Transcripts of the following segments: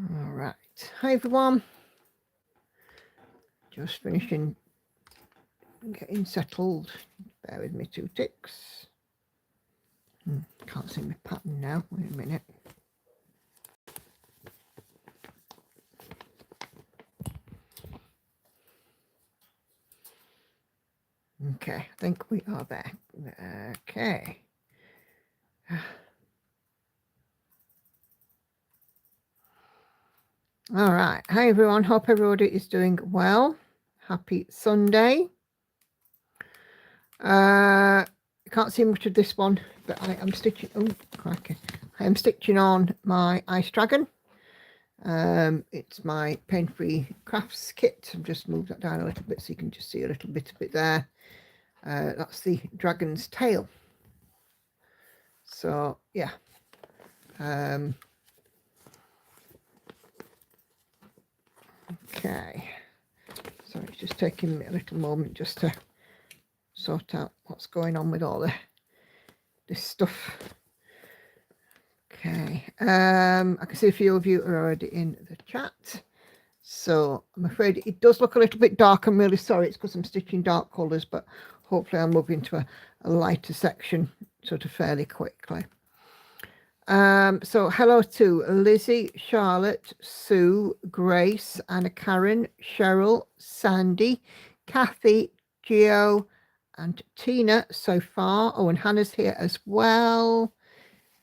All right. Hi, everyone. Just finishing getting settled. Bear with me 2 ticks. Can't see my pattern now. Wait a minute. Okay, I think we are there. Okay. All right. Hi, everyone. Hope everybody is doing well. Happy Sunday. I can't see much of this one, but I am stitching. Oh, crikey. I am stitching on my Ice Dragon. It's my pain-free crafts kit. I've just moved that down a little bit so you can just see a little bit of it there. That's the dragon's tail. So yeah. Okay. So it's just taking me a little moment just to sort out what's going on with all this stuff. Okay. I can see a few of you are already in the chat. So I'm afraid it does look a little bit dark. I'm really sorry. It's because I'm stitching dark colours, but hopefully I'll move into a lighter section sort of fairly quickly. So hello to Lizzie, Charlotte, Sue, Grace, Anna Karen, Cheryl, Sandy, Kathy, Gio, and Tina so far. Oh, and Hannah's here as well.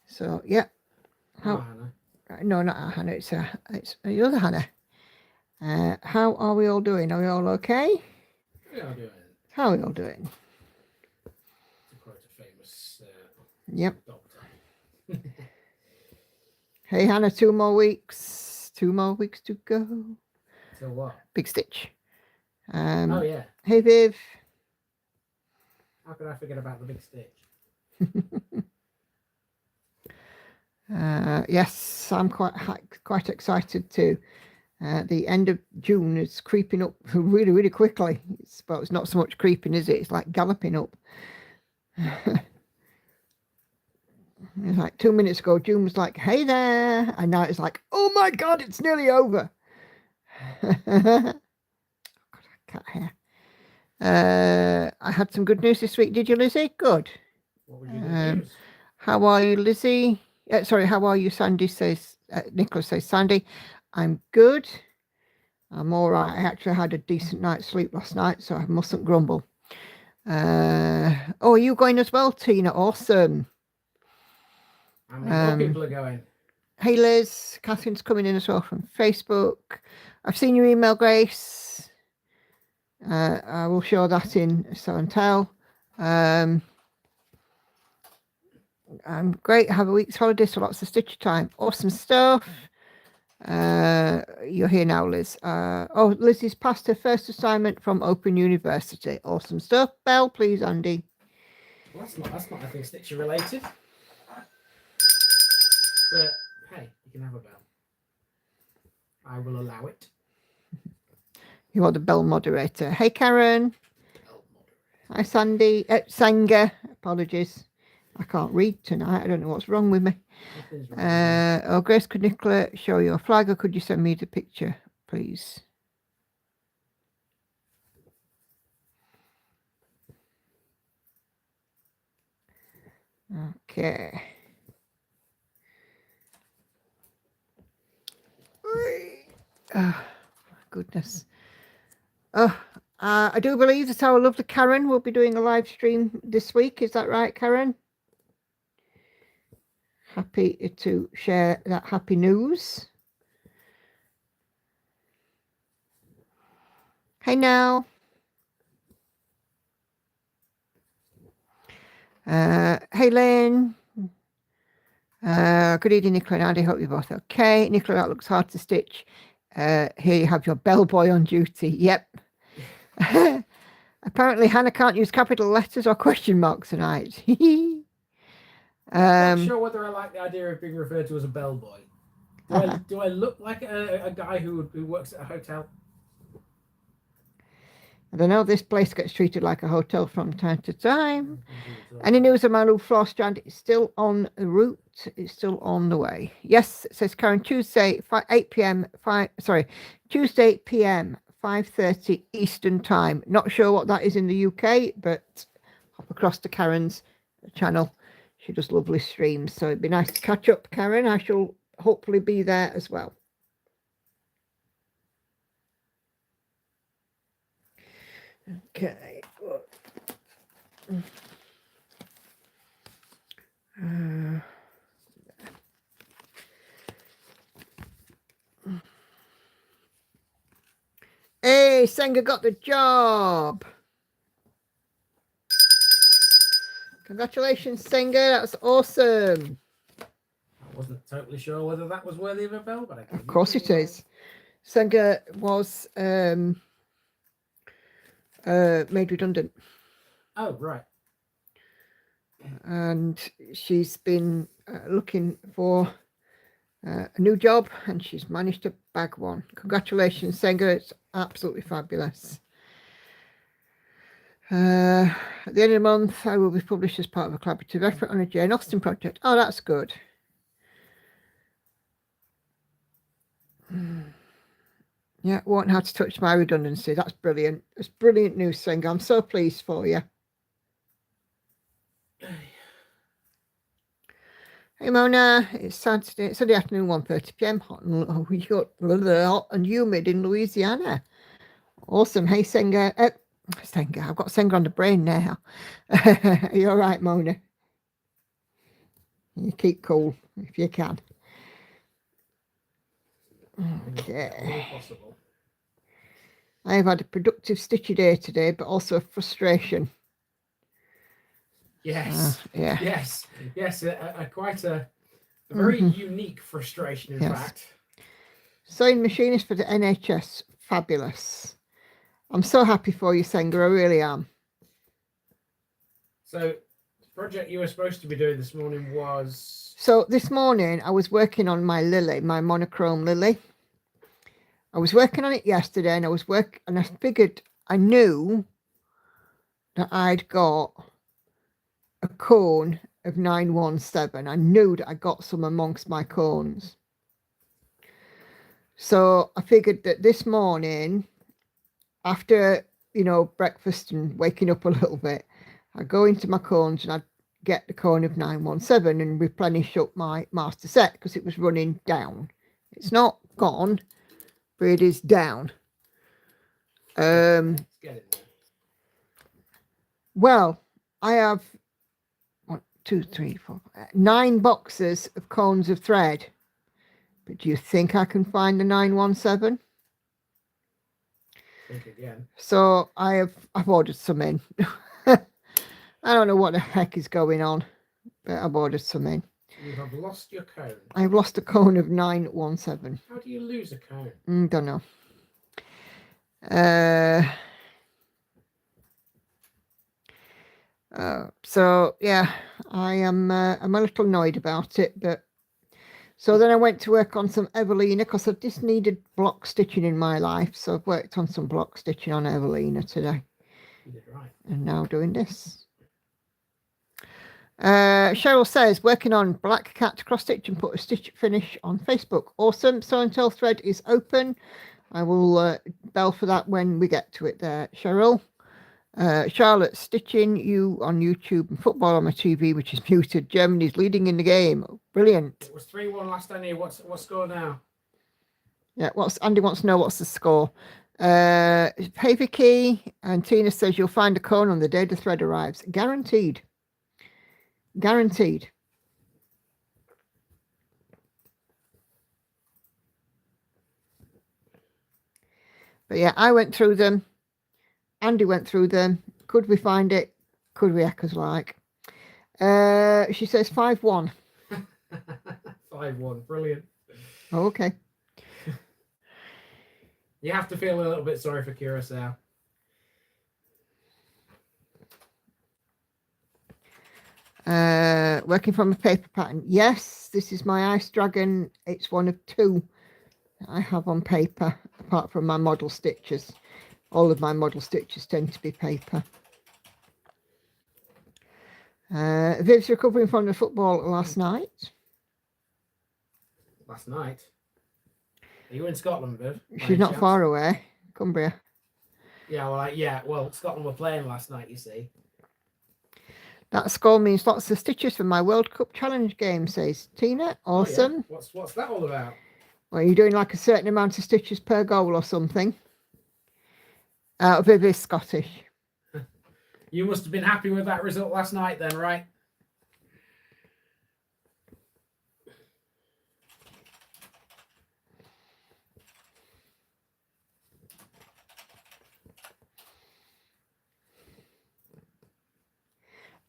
So yeah. Hannah. No, not Hannah. It's the other Hannah. How are we all doing? Are we all okay? We are doing. How are we all doing? To quote a famous Yep. doctor. Hey Hannah, 2 more weeks. 2 more weeks to go. So what? Big stitch. Oh yeah. Hey Viv. How could I forget about the big stitch? Yes, I'm quite excited too. The end of June is creeping up really, really quickly. It's not so much creeping, is it? It's like galloping up. It's like 2 minutes ago, June was like, hey there. And now it's like, oh my God, it's nearly over. God, cat hair. I had some good news this week. Did you, Lizzie? Good. What was your good news? How are you, Lizzie? Sorry, how are you, Sandy? Says Nicholas says, Sandy, I'm good. I'm all right. I actually had a decent night's sleep last night, so I mustn't grumble. Oh, are you going as well, Tina? Awesome. How many more people are going? Hey, Liz. Catherine's coming in as well from Facebook. I've seen your email, Grace. I will show that in Show and Tell. I'm great. Have a week's holiday, so lots of stitch time. Awesome stuff. You're here now, Liz. Lizzie's passed her first assignment from Open University. Awesome stuff. Bell, please, Andy. Well, that's not I think stitcher related. But hey, you can have a bell. I will allow it. You are the bell moderator. Hey, Karen. Hi, Sandy. Sanger. Apologies. I can't read tonight. I don't know what's wrong with me. Grace, could Nicola show your flag, or could you send me the picture, please? Okay. Oh, my goodness. I do believe that our lovely Karen will be doing a live stream this week. Is that right, Karen? Happy to share that happy news. Hey now. Hey Lynn. Good evening, Nicola and Andy. Hope you're both okay. Nicola, that looks hard to stitch. Here you have your bellboy on duty. Yep. Apparently Hannah can't use capital letters or question marks tonight. I'm not sure whether I like the idea of being referred to as a bellboy. Do I look like a guy who works at a hotel? I don't know. This place gets treated like a hotel from time to time. Any news of my new floor strand is still en route. It's still on the way. Yes, it says Karen, Tuesday, 8 p.m. Tuesday p.m. 5:30 Eastern Time. Not sure what that is in the UK, but hop across to Karen's channel. She does lovely streams, so it'd be nice to catch up, Karen. I shall hopefully be there as well. Okay. Hey, Senga got the job. Congratulations, Senga. That's awesome. I wasn't totally sure whether that was worthy of a bell, but Of course it is. Senga was made redundant. Oh, right. And she's been looking for a new job, and she's managed to bag one. Congratulations, Senga. It's absolutely fabulous. At the end of the month, I will be published as part of a collaborative effort on a Jane Austen project. Oh, that's good. Yeah, won't have to touch my redundancy. That's brilliant. It's brilliant news, Senga. I'm so pleased for you. Hey Mona, it's Sunday afternoon, 1:30 p.m. Hot and humid in Louisiana. Awesome. Hey Senga. Senga, I've got Senga on the brain now. Are you all right, Mona? You keep cool if you can. Okay. I have had a productive stitchy day today, but also a frustration. Yes. Yeah. Yes. Quite a very unique frustration, in fact. Sewing machinist for the NHS. Fabulous. I'm so happy for you, Senga. I really am. So, the project you were supposed to be doing this morning was... So, this morning I was working on my lily, my monochrome lily. I was working on it yesterday, and I figured I knew that I'd got a cone of 917. I knew that I got some amongst my cones. So I figured that this morning, after, breakfast and waking up a little bit, I'd go into my cones and I'd get the cone of 917 and replenish up my master set, because it was running down. It's not gone, but it is down. Let's get it there. Well, I have 9 boxes of cones of thread. But do you think I can find the 917? Think again. So I've ordered some in. I don't know what the heck is going on, but I've ordered some in. You have lost your cone. I've lost a cone of 917. How do you lose a cone? Don't know. So yeah, I'm a little annoyed about it, but so then I went to work on some Evelina, because I just needed block stitching in my life. So I've worked on some block stitching on Evelina today. You did right. And now doing this. Cheryl says, working on Black Cat cross stitch and put a stitch finish on Facebook. Awesome. Sew and Tell thread is open. I will bell for that when we get to it there, Cheryl. Charlotte, stitching you on YouTube and football on my TV, which is muted. Germany's leading in the game. Brilliant. It was 3-1 last time. What's score now? Yeah, Andy wants to know what's the score. Hey Vicky, and Tina says you'll find a cone on the day the thread arrives. Guaranteed. Guaranteed. But yeah, I went through them. Andy went through them. Could we find it? Could we echoes like? She says 5-1. 5-1. Brilliant. Oh, okay. You have to feel a little bit sorry for Curacao. Working from a paper pattern. Yes, this is my Ice Dragon. It's one of 2 I have on paper, apart from my model stitches. All of my model stitches tend to be paper. Viv's recovering from the football last night. last night. Are you in Scotland, Viv? She's not far away. Cumbria. Yeah, well, Scotland were playing last night, you see. That score means lots of stitches for my World Cup Challenge game, says Tina. Awesome. Oh, yeah. What's that all about? Well, you're doing like a certain amount of stitches per goal or something. Viv is Scottish. You must have been happy with that result last night then, right?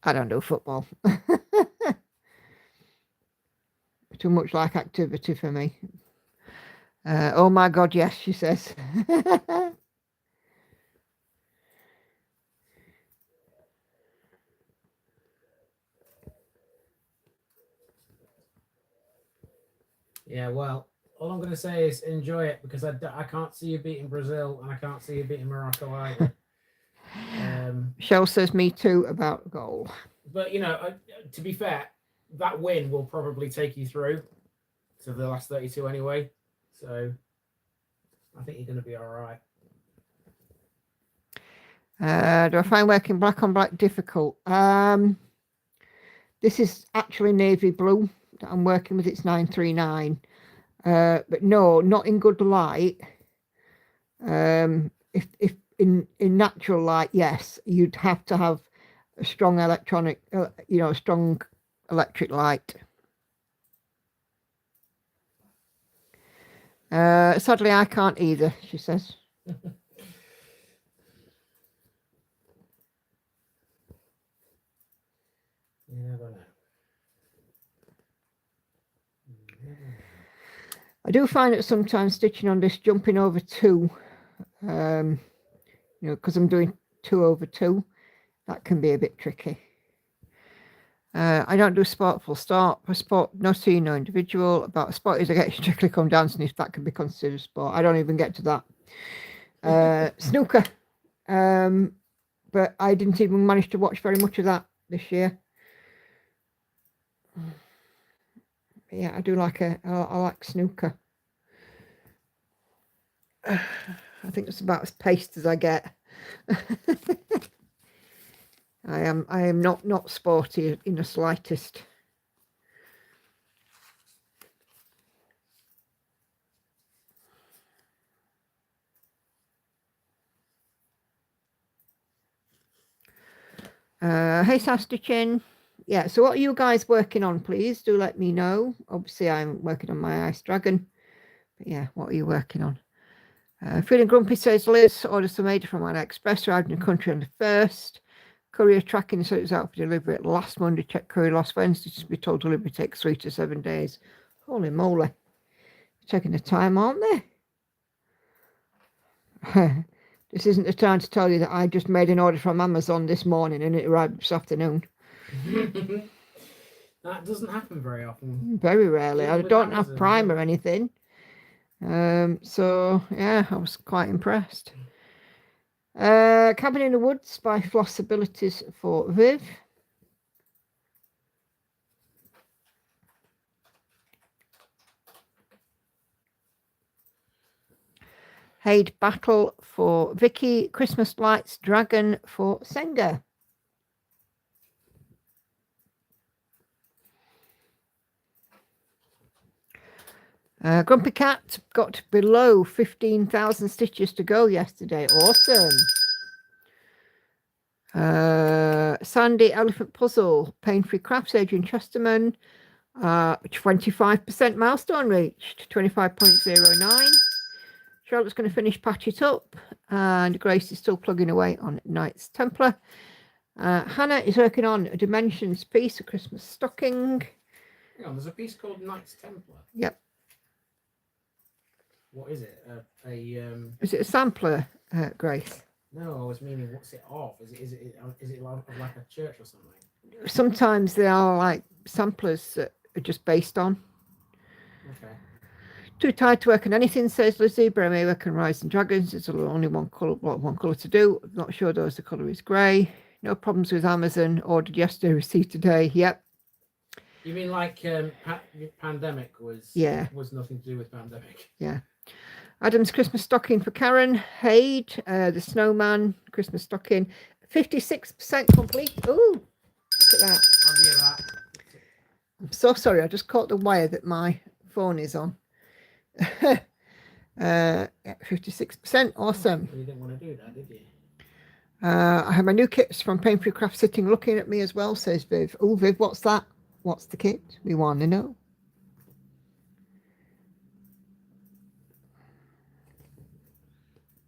I don't do football. Too much like activity for me. Oh my God, yes, she says. Yeah, well, all I'm going to say is enjoy it, because I can't see you beating Brazil and I can't see you beating Morocco either. Shell says me too about goal. But, you know, to be fair, that win will probably take you through to the last 32 anyway. So I think you're going to be all right. Do I find working black on black difficult? This is actually navy blue that I'm working with. It's 939. But no, not in good light. If in natural light, yes, you'd have to have a strong electronic, strong electric light. Sadly, I can't either, she says. You never know. I do find that sometimes stitching on this, jumping over 2, because I'm doing 2 over 2, that can be a bit tricky. I don't do sport full stop. A sport, no team, no individual. About a sport is I get strictly come dancing, if that can be considered sport. I don't even get to that. Snooker. But I didn't even manage to watch very much of that this year. Yeah, I do like I like snooker. I think it's about as paced as I get. I am not sporty in the slightest. Hey, Sastitchin. Yeah, so what are you guys working on, please? Do let me know. Obviously, I'm working on my Ice Dragon. But yeah, what are you working on? Feeling grumpy, says Liz. Ordered some aid from AliExpress, arrived in the country on the 1st. Courier tracking, so it was out for delivery last Monday. Check courier last Wednesday. To be told delivery takes 3 to 7 days. Holy moly. Taking the time, aren't they? This isn't the time to tell you that I just made an order from Amazon this morning and it arrived this afternoon. That doesn't happen very often. Very rarely. I don't have Prime or anything. So yeah, I was quite impressed. Cabin in the Woods by Flossabilities for Viv. Haid Battle for Vicky. Christmas Lights Dragon for Senga. Grumpy Cat got below 15,000 stitches to go yesterday. Awesome. Sandy Elephant Puzzle, Pain-Free Crafts, Adrian Chesterman. 25% milestone reached, 25.09. Charlotte's going to finish Patch It Up, and Grace is still plugging away on Knights Templar. Hannah is working on a Dimensions piece, a Christmas stocking. Hang on, there's a piece called Knights Templar. Yep. What is it? Is it a sampler, Grace? No, I was meaning, what's it of? Is it like a church or something? Sometimes they are like samplers that are just based on. Okay. Too tired to work on anything, says Lizzie, but I may work on Rising Dragons. There's only one colour to do. Not sure though, the colour is grey. No problems with Amazon. Ordered yesterday, received today. Yep. You mean like pandemic was nothing to do with pandemic? Yeah. Adam's Christmas stocking for Karen. Haid, the snowman Christmas stocking, 56% complete. Oh, look at that. I'll give that. I'm so sorry. I just caught the wire that my phone is on. 56%. Awesome. You didn't want to do that, did you? I have my new kits from Pain Free Craft sitting looking at me as well, says Viv. Oh, Viv, what's that? What's the kit? We want to know.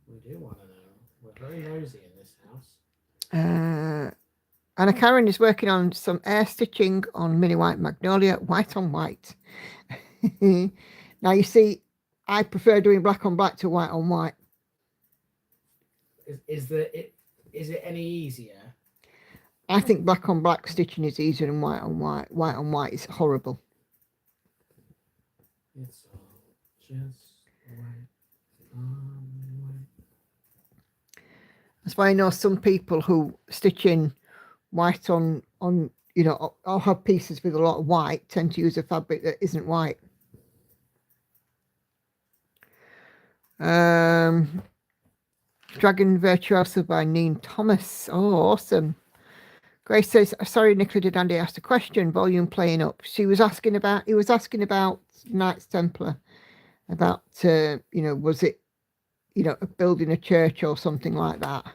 We do want to know. We're very nosy in this house. Anna Karen is working on some air stitching on Mini White Magnolia, white on white. Now, you see, I prefer doing black on black to white on white. Is it any easier? I think black on black stitching is easier than white on white. White on white is horrible. It's all just white on white. That's why I know some people who stitch in white on you know, or have pieces with a lot of white tend to use a fabric that isn't white. Dragon Virtuoso by Neen Thomas. Oh, awesome. Grace says, sorry, Nicola, did Andy ask a question? Volume playing up. He was asking about Knights Templar, about, you know, was it, you know, building a church or something like that?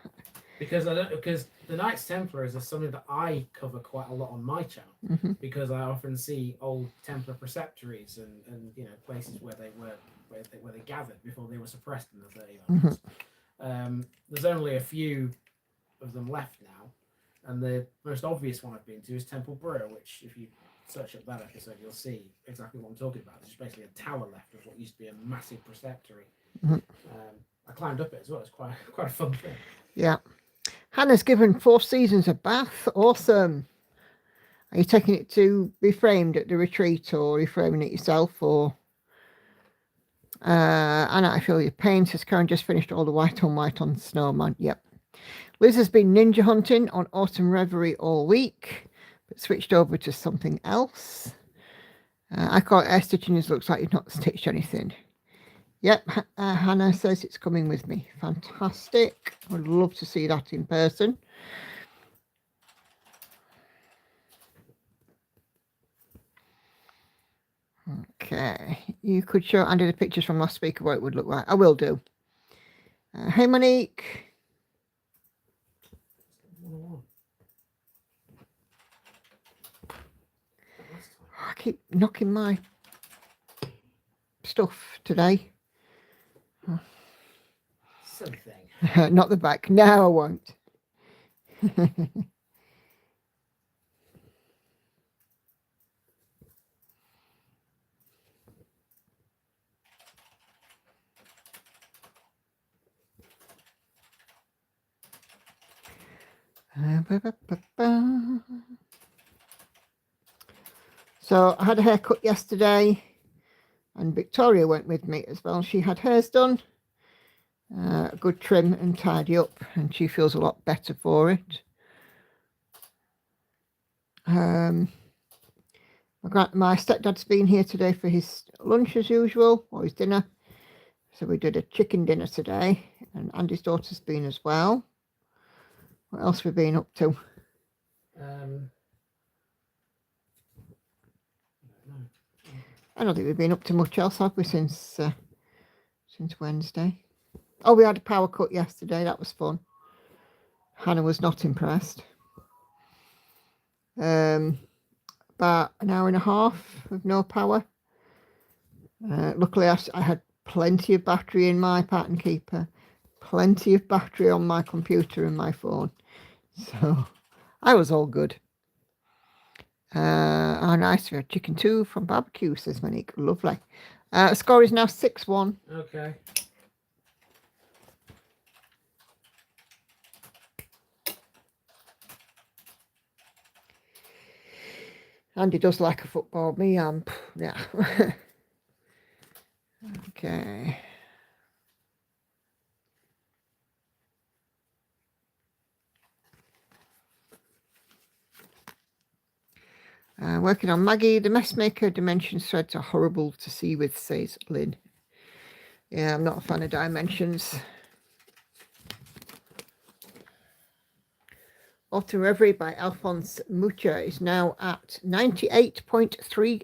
Because the Knights Templars are something that I cover quite a lot on my channel, because I often see old Templar preceptories and you know, places where they gathered before they were suppressed in the 30s. There's only a few of them left now, and the most obvious one I've been to is Temple Brewer, which, if you search up that episode, you'll see exactly what I'm talking about. There's basically a tower left of what used to be a massive preceptory. I climbed up it as well. It's quite a fun thing. Yeah. Hannah's given 4 seasons a bath. Awesome. Are you taking it to be framed at the retreat, or are you framing it yourself? Or Anna, I feel your pain, says Karen. Just finished all the white on snowman. Yep. Liz has been ninja hunting on Autumn Reverie all week, but switched over to something else. I call it air stitching. It looks like you've not stitched anything. Yep, Hannah says it's coming with me. Fantastic. I'd love to see that in person. Okay, you could show Andy the pictures from last week of what it would look like. I will do. Hey, Monique. I keep knocking my stuff today. Something. Not the back. No, I won't. So I had a haircut yesterday, and Victoria went with me as well. She had hers done, a good trim and tidy up, and she feels a lot better for it. My stepdad's been here today for his lunch as usual, or his dinner. So we did a chicken dinner today, and Andy's daughter's been as well. What else have we been up to? I don't think we've been up to much else, have we, since Wednesday? Oh, we had a power cut yesterday. That was fun. Hannah was not impressed. About an hour and a half of no power. Luckily, I had plenty of battery in my pattern keeper, plenty of battery on my computer and my phone. So I was all good. Nice. We had chicken too from barbecue, says Monique. Lovely. Score is now 6-1. Okay. Andy does like a football. Me, yeah. Okay. Working on Maggie, the messmaker. Dimensions threads are horrible to see with, says Lynn. Yeah, I'm not a fan of dimensions. Autumn Reverie by Alphonse Mucha is now at 98.3.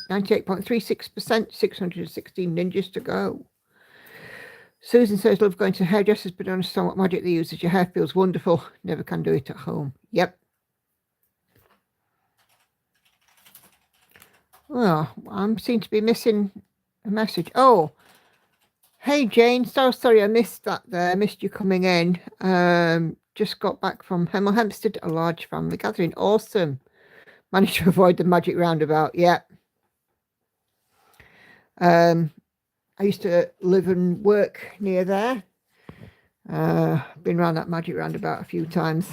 98.36%, 616 ninjas to go. Susan says, love going to hairdressers, but don't understand what magic they use as your hair feels wonderful. Never can do it at home. Yep. Well, I seem to be missing a message. Oh, hey, Jane. So sorry I missed that there. I missed you coming in. Just got back from Hemel Hempstead, a large family gathering. Awesome. Managed to avoid the magic roundabout. Yep. I used to live and work near there. Been around that magic roundabout a few times.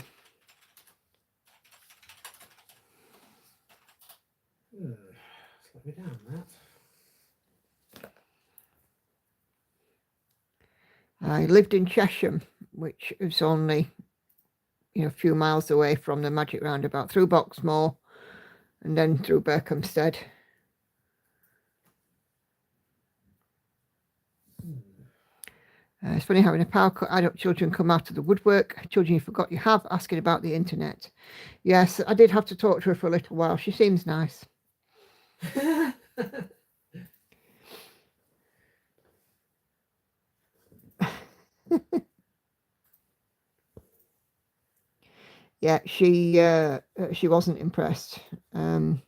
Slow me down, Matt. I lived in Chesham, which is only a few miles away from the magic roundabout, through Boxmoor and then through Berkhamsted. It's funny having a power cut. Adult children come out of the woodwork. Children you forgot you have, asking about the internet. Yes, I did have to talk to her for a little while. She seems nice. Yeah, she wasn't impressed. And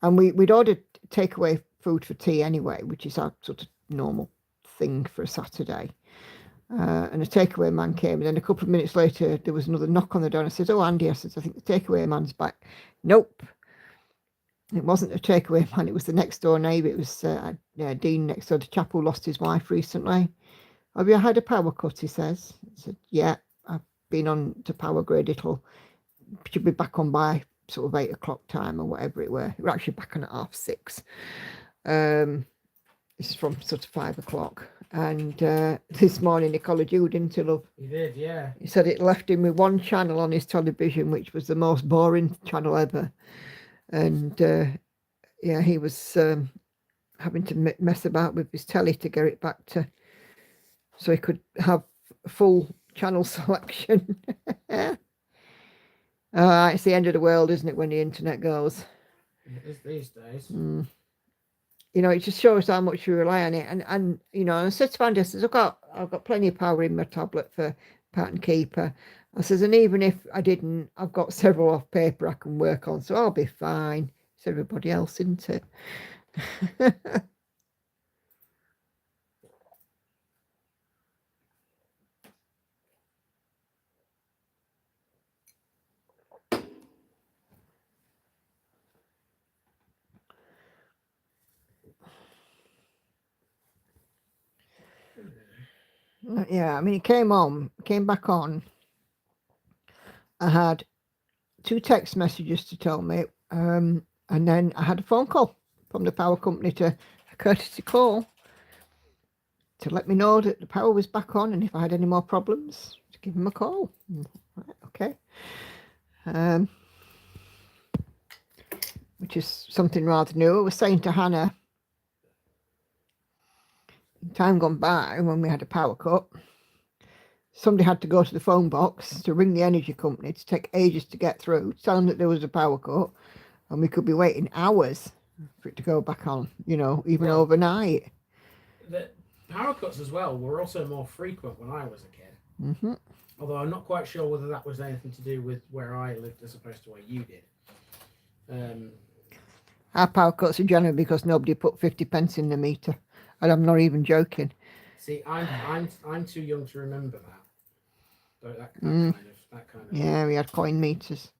we'd ordered takeaway food for tea anyway, which is our sort of normal thing for a Saturday. And a takeaway man came, and then a couple of minutes later there was another knock on the door, and I said, oh, Andy, I said, I think the takeaway man's back. Nope, it wasn't a takeaway man, it was the next door neighbour. It was Dean next door. The chap who lost his wife recently. Have you had a power cut? He says. I said, yeah, I've been on to power grid. Should be back on by sort of 8 o'clock time or whatever it were. We're actually back on at 6:30. This is from sort of 5 o'clock. And this morning he called you, didn't he, love? He did, yeah. He said it left him with one channel on his television, which was the most boring channel ever. And yeah, he was having to mess about with his telly to get it back to, so he could have full channel selection. It's the end of the world, isn't it, when the internet goes? It is these days. It just shows how much you rely on it. And I said to Andy, I says, I've got plenty of power in my tablet for Pattern Keeper. I says, and even if I didn't, I've got several off paper I can work on, so I'll be fine. It's everybody else, isn't it? Yeah, I mean, it came back on. I had 2 text messages to tell me, and then I had a phone call from the power company, a courtesy call to let me know that the power was back on, and if I had any more problems, to give them a call. Right, okay. Which is something rather new. I was saying to Hannah, time gone by when we had a power cut, somebody had to go to the phone box to ring the energy company to take ages to get through, tell them that there was a power cut, and we could be waiting hours for it to go back on, even overnight. The power cuts as well were also more frequent when I was a kid. Although I'm not quite sure whether that was anything to do with where I lived as opposed to where you did. Our power cuts are generally because nobody put 50 pence in the meter, and I'm not even joking. See, I'm too young to remember that. That kind of. Yeah, we had coin meters.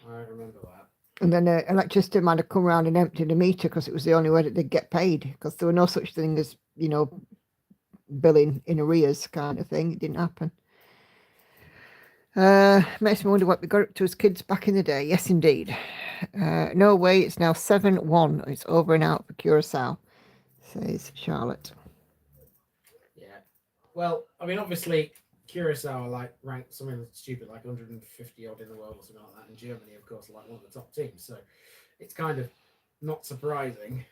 I remember that. And then the electricity man had come around and emptied the meter because it was the only way that they'd get paid, because there were no such thing as, billing in arrears kind of thing. It didn't happen. Makes me wonder what we got up to as kids back in the day. Yes, indeed. No way, it's now 7-1. It's over and out for Curacao, says Charlotte. Yeah. Well, I mean, obviously, Curacao are like ranked something stupid like 150 odd in the world or something like that. And Germany, of course, are like one of the top teams. So it's kind of not surprising.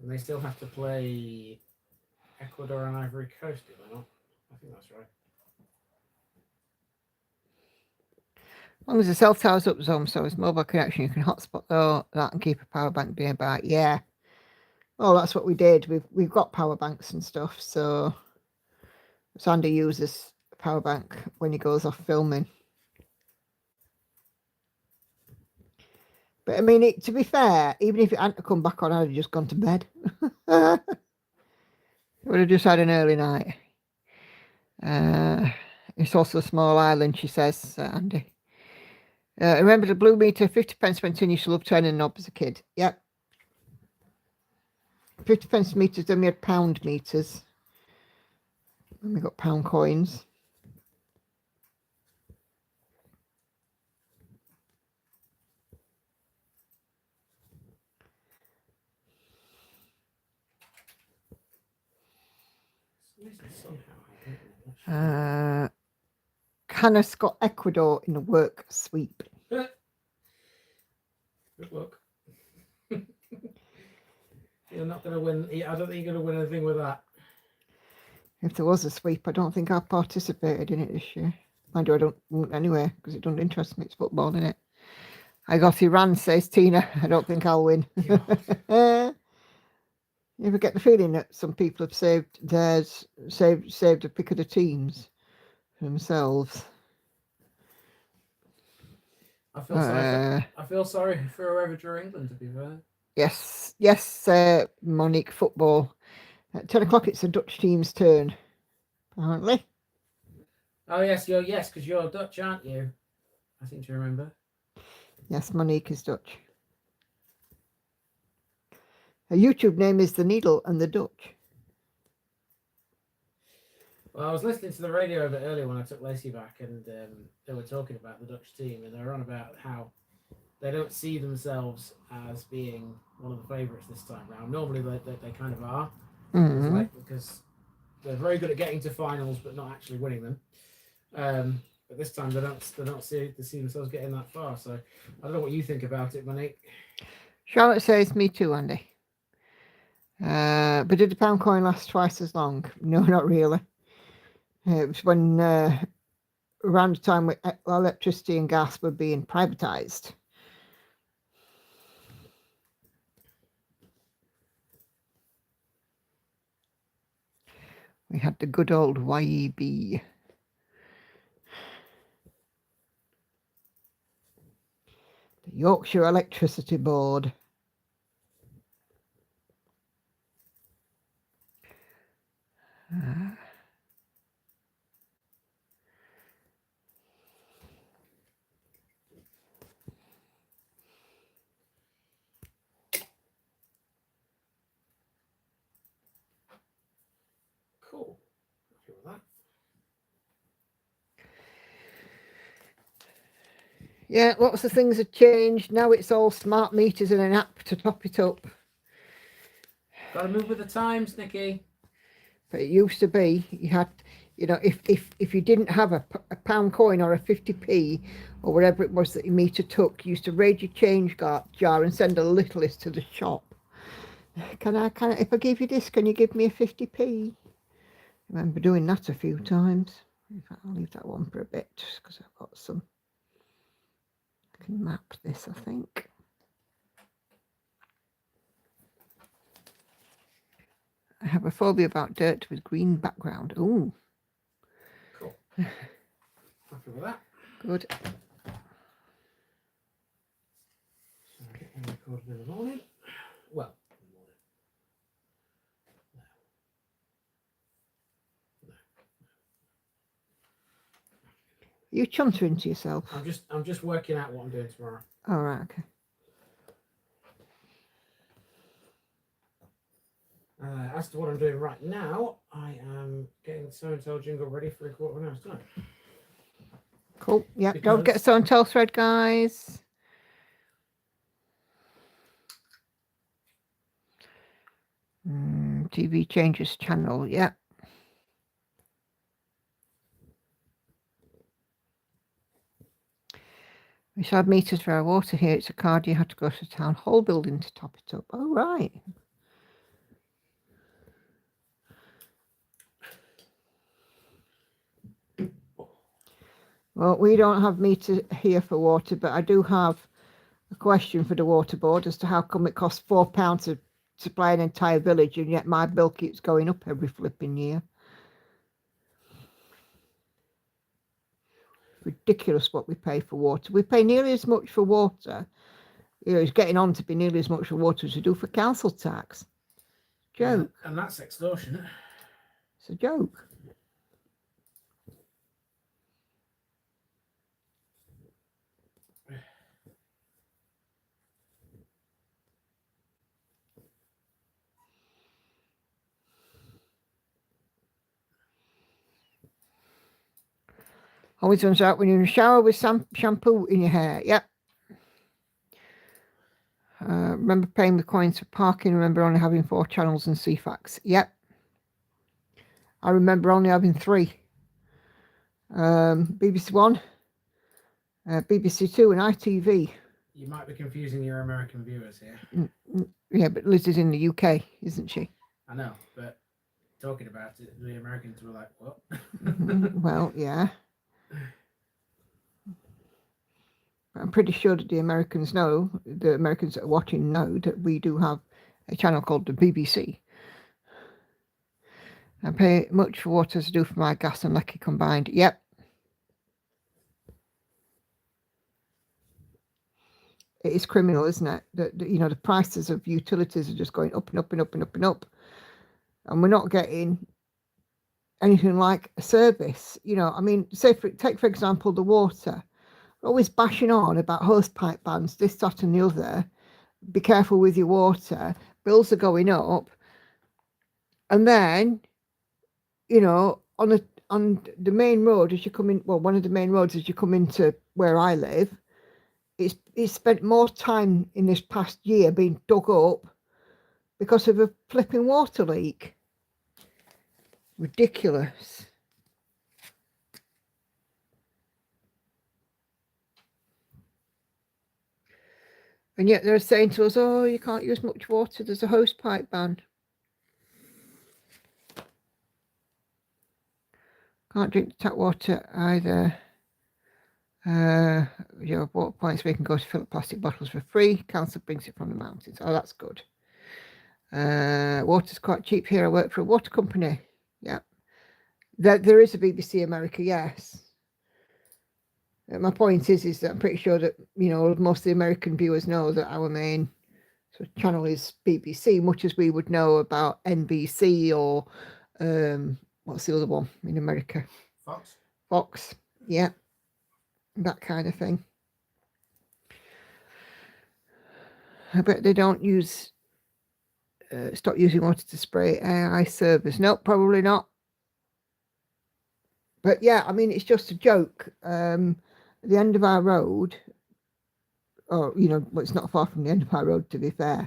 And they still have to play Ecuador and Ivory Coast, do they not? I think that's right. As long as the cell tower's up, Zone, so it's mobile connection, you can hotspot though that and keep a power bank nearby. Yeah. Well, that's what we did. We've got power banks and stuff, so Sandy uses a power bank when he goes off filming. But I mean, to be fair, even if it hadn't come back on, I'd have just gone to bed. I would have just had an early night. It's also a small island, she says, Andy. Remember the blue meter, 50 pence went in, you should love turning knob as a kid. Yep. 50 pence meters, then we had pound meters. And we got pound coins. Canis got Ecuador in the work sweep. Good luck. You're not going to win. I don't think you're going to win anything with that. If there was a sweep, I don't think I participated in it this year. Mind you, I don't anyway, because it doesn't interest me. It's football, innit? I got Iran, says Tina. I don't think I'll win. You ever get the feeling that some people have saved a pick of the teams for themselves? I feel sorry for whoever drew England, to be fair. Yes, Monique, football. At 10 o'clock, it's the Dutch team's turn, apparently. Oh, yes, because you're Dutch, aren't you? I seem to remember. Yes, Monique is Dutch. Her YouTube name is The Needle and the Dutch. Well, I was listening to the radio a bit earlier when I took Lacey back, and they were talking about the Dutch team, and they were on about how they don't see themselves as being one of the favourites this time round. Normally, they kind of are, because they're very good at getting to finals, but not actually winning them. But this time, they don't see themselves getting that far. So I don't know what you think about it, Monique. Charlotte says, me too, Andy. But did the pound coin last twice as long? No, not really. It was when around the time when electricity and gas were being privatised. We had the good old YEB. The Yorkshire Electricity Board. Cool. Happy with that. Yeah, lots of things have changed. Now it's all smart meters and an app to top it up. Got to move with the times, Nikki. But it used to be, you had, if you didn't have a pound coin or a 50p or whatever it was that your meter took, you used to raid your change jar and send a littlest to the shop. If I give you this, can you give me a 50p? I remember doing that a few times. In fact, I'll leave that one for a bit just because I've got some. I can map this, I think. I have a phobia about dirt with green background. Ooh. Cool. Happy with that. Good. So I get recorded in the morning. Well, in the morning. No. You chuntering to yourself? I'm just working out what I'm doing tomorrow. Oh, right, okay. As to what I'm doing right now, I am getting the So and Tell jingle ready for a quarter of an hour's time. Cool. Yeah, don't get So and Tell thread, guys. TV changes channel. Yeah. We should have meters for our water here. It's a card you have to go to the town hall building to top it up. Oh, right. Well, we don't have meter here for water, but I do have a question for the water board as to how come it costs £4 to supply an entire village, and yet my bill keeps going up every flipping year. Ridiculous what we pay for water. We pay nearly as much for water. You know, it's getting on to be nearly as much for water as we do for council tax. Joke. Yeah, and that's extortionate. It's a joke. Always runs out when you're in the shower with some shampoo in your hair. Yep. Remember paying the coins for parking. Remember only having 4 channels and CFAX. Yep. I remember only having 3. BBC One, BBC Two, and ITV. You might be confusing your American viewers here. Yeah, but Liz is in the UK, isn't she? I know, but talking about it, the Americans were like, what? Well, yeah. I'm pretty sure that the Americans that are watching know that we do have a channel called the BBC. I pay much for water as I do for my gas and lecky combined. Yep. It is criminal, isn't it? That you know, the prices of utilities are just going up and up and up and up and up. And we're not getting anything like a service. You know, I mean, take for example, the water. We're always bashing on about hosepipe bans, this, that and the other. Be careful with your water. Bills are going up. And then, you know, on the main road as you come in, well, one of the main roads as you come into where I live, it's spent more time in this past year being dug up because of a flipping water leak. Ridiculous. And yet they're saying to us, oh, you can't use much water, there's a hosepipe ban. Can't drink tap water either. You have water points where you can go to fill up plastic bottles for free. Council brings it from the mountains. Oh, that's good. Water's quite cheap here. I work for a water company. Yeah. There is a BBC America, yes. My point is that I'm pretty sure that, you know, most of the American viewers know that our main sort of channel is BBC, much as we would know about NBC or what's the other one in America? Fox, yeah. That kind of thing. I bet they don't stop using water to spray AI servers. No, probably not. But yeah, I mean, it's just a joke. The end of our road, or, you know, well, it's not far from the end of our road, to be fair.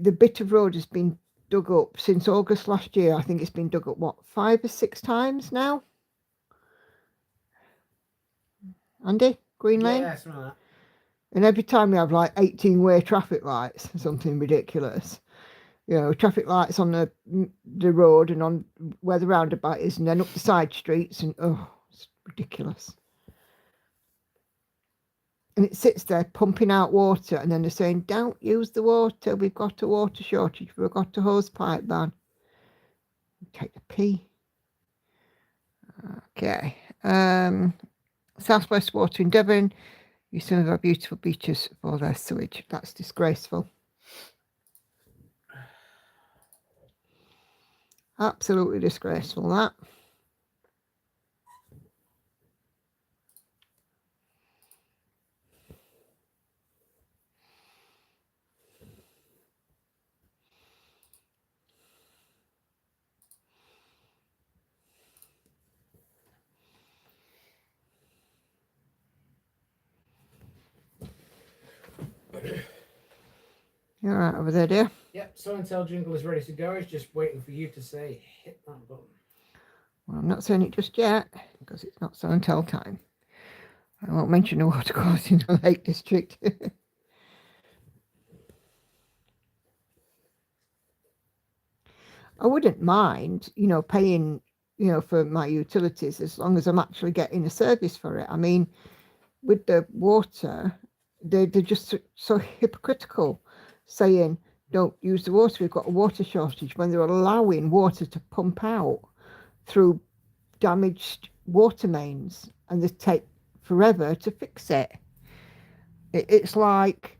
The bit of road has been dug up since August last year. I think it's been dug up, 5 or 6 times now? Andy? Green Lane? Yeah, something like that. And every time we have like 18-way traffic lights, something ridiculous. You know, traffic lights on the road and on where the roundabout is, and then up the side streets, and oh, it's ridiculous. And it sits there pumping out water, and then they're saying, don't use the water, we've got a water shortage, we've got a hosepipe ban. Take the pee. Okay. Southwest Water in Devon use some of our beautiful beaches for their sewage. That's disgraceful. Absolutely disgraceful, that. You're right over there, dear. Yep, so and tell jingle is ready to go. It's just waiting for you to say hit that button. Well, I'm not saying it just yet because it's not so until time. I won't mention the watercourse in the Lake District. I wouldn't mind, paying, for my utilities as long as I'm actually getting a service for it. I mean, with the water, they're just so hypocritical, saying don't use the water. We've got a water shortage when they're allowing water to pump out through damaged water mains, and they take forever to fix it. It's like,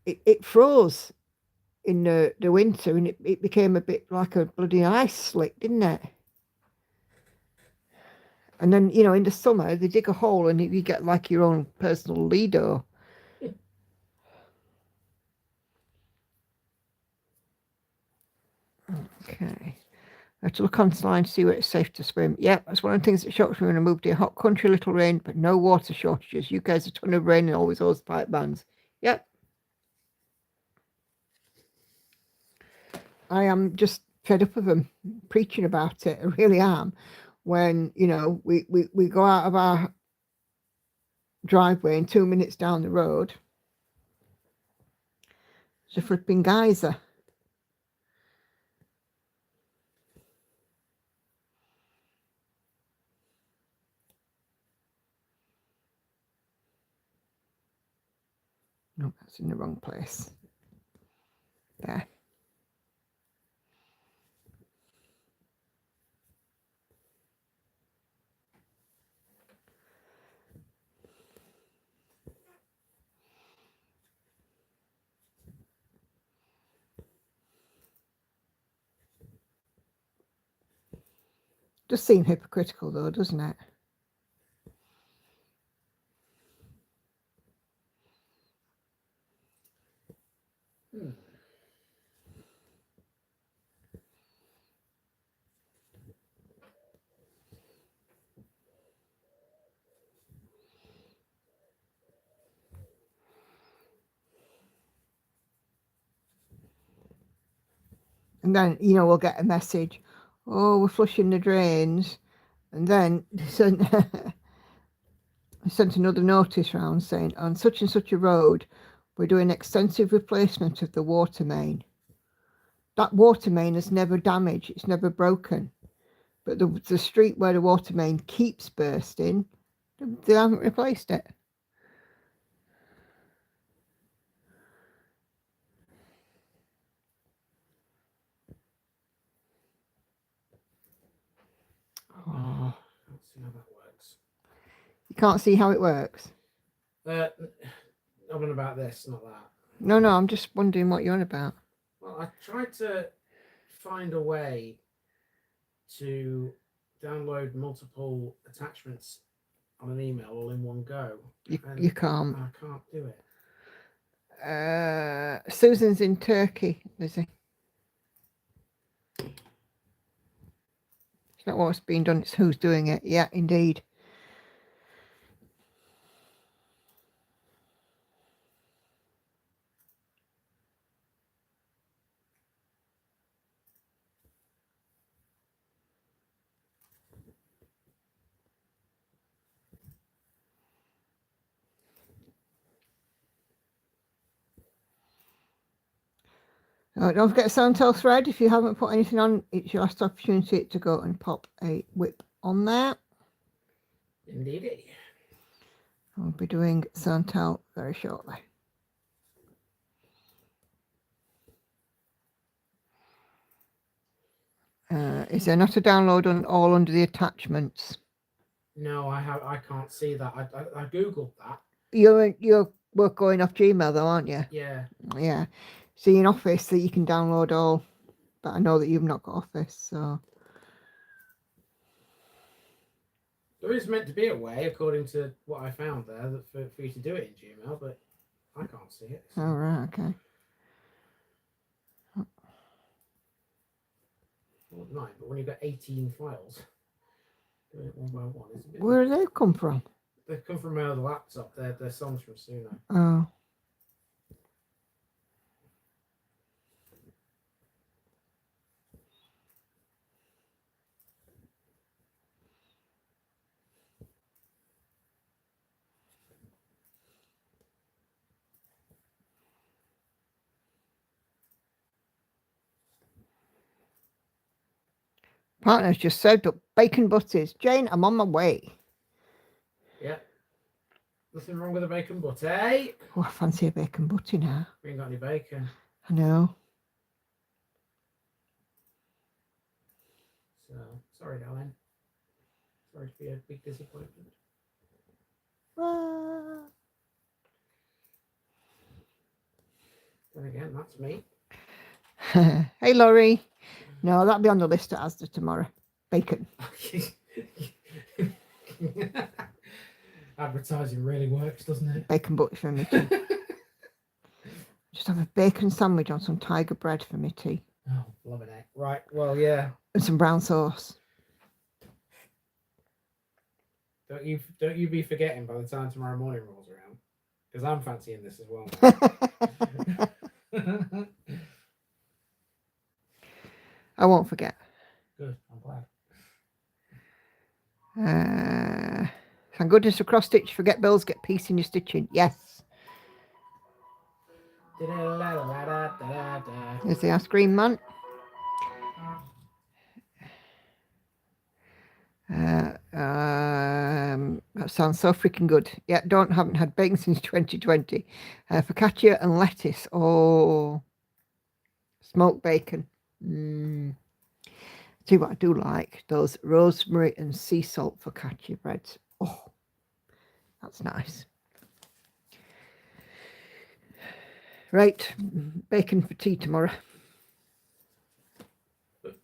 it froze in the winter, and it became a bit like a bloody ice slick, didn't it? And then, in the summer, they dig a hole and you get like your own personal Lido. Okay. I have to look online to see where it's safe to swim. Yeah, that's one of the things that shocks me when I moved here. Hot country, little rain, but no water shortages. You guys, a ton of rain and always those pipe bans. Yep. I am just fed up of them preaching about it. I really am. When, we go out of our driveway and 2 minutes down the road, it's a flipping geyser. No, that's in the wrong place. There. Does seem hypocritical though, doesn't it? And then, we'll get a message, oh, we're flushing the drains. And then sent another notice round saying, on such and such a road, we're doing extensive replacement of the water main. That water main is never damaged, it's never broken. But the street where the water main keeps bursting, they haven't replaced it. Oh, I don't see how that works. You can't see how it works? I'm on about this, not that. No, I'm just wondering what you're on about. Well, I tried to find a way to download multiple attachments on an email all in one go. You can't. I can't do it. Susan's in Turkey, Lizzie. It's not what's being done, it's who's doing it. Yeah, indeed. Don't forget Soundtel thread. If you haven't put anything on, it's your last opportunity to go and pop a whip on there. Indeed. I'll be doing Soundtel very shortly. Is there not a download on all under the attachments? No, I can't see that. I googled that. You're going off Gmail though, aren't you? Yeah. Yeah. See in Office that you can download all, but I know that you've not got Office, so. There is meant to be a way, according to what I found there, that for you to do it in Gmail, but I can't see it. So. Oh, right, okay. Well, 9, but when you've got 18 files, doing it one by one is a bit. Where do they come from? They come from my other laptop. They're songs from Suno. Oh. Partner's just served up bacon butties. Jane, I'm on my way. Yeah. Nothing wrong with a bacon butty, eh? Oh, I fancy a bacon butty now. We ain't got any bacon. I know. So, sorry, darling. Sorry to be a big disappointment. Then again, that's me. Hey, Laurie. No, that'll be on the list at Asda tomorrow. Bacon. Advertising really works, doesn't it? Bacon butty for me too. Just have a bacon sandwich on some tiger bread for me tea. Oh, loving it. Right, well, yeah. And some brown sauce. Don't you be forgetting by the time tomorrow morning rolls around, because I'm fancying this as well. I won't forget. Good, I'm glad. Thank goodness for cross stitch. Forget bills, get peace in your stitching. Yes. There's the ice cream man. That sounds so freaking good. Yeah, haven't had bacon since 2020. Focaccia and lettuce. Oh, smoked bacon. See what I do like? Those rosemary and sea salt focaccia breads. Oh, that's nice. Right, bacon for tea tomorrow. But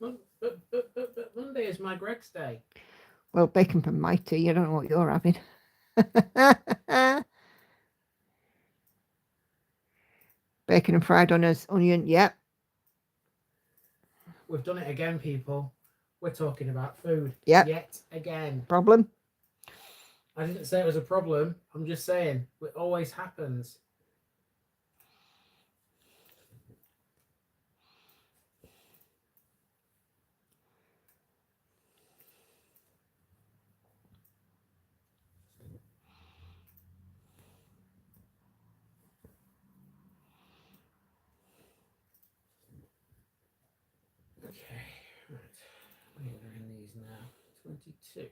Monday is my Greg's day. Well, bacon for my tea. I don't know what you're having. Bacon and fried onion. Yep. We've done it again, people. We're talking about food. Yep. Yet again. Problem? I didn't say it was a problem. I'm just saying it always happens. Okay, right. We're in these now. 22.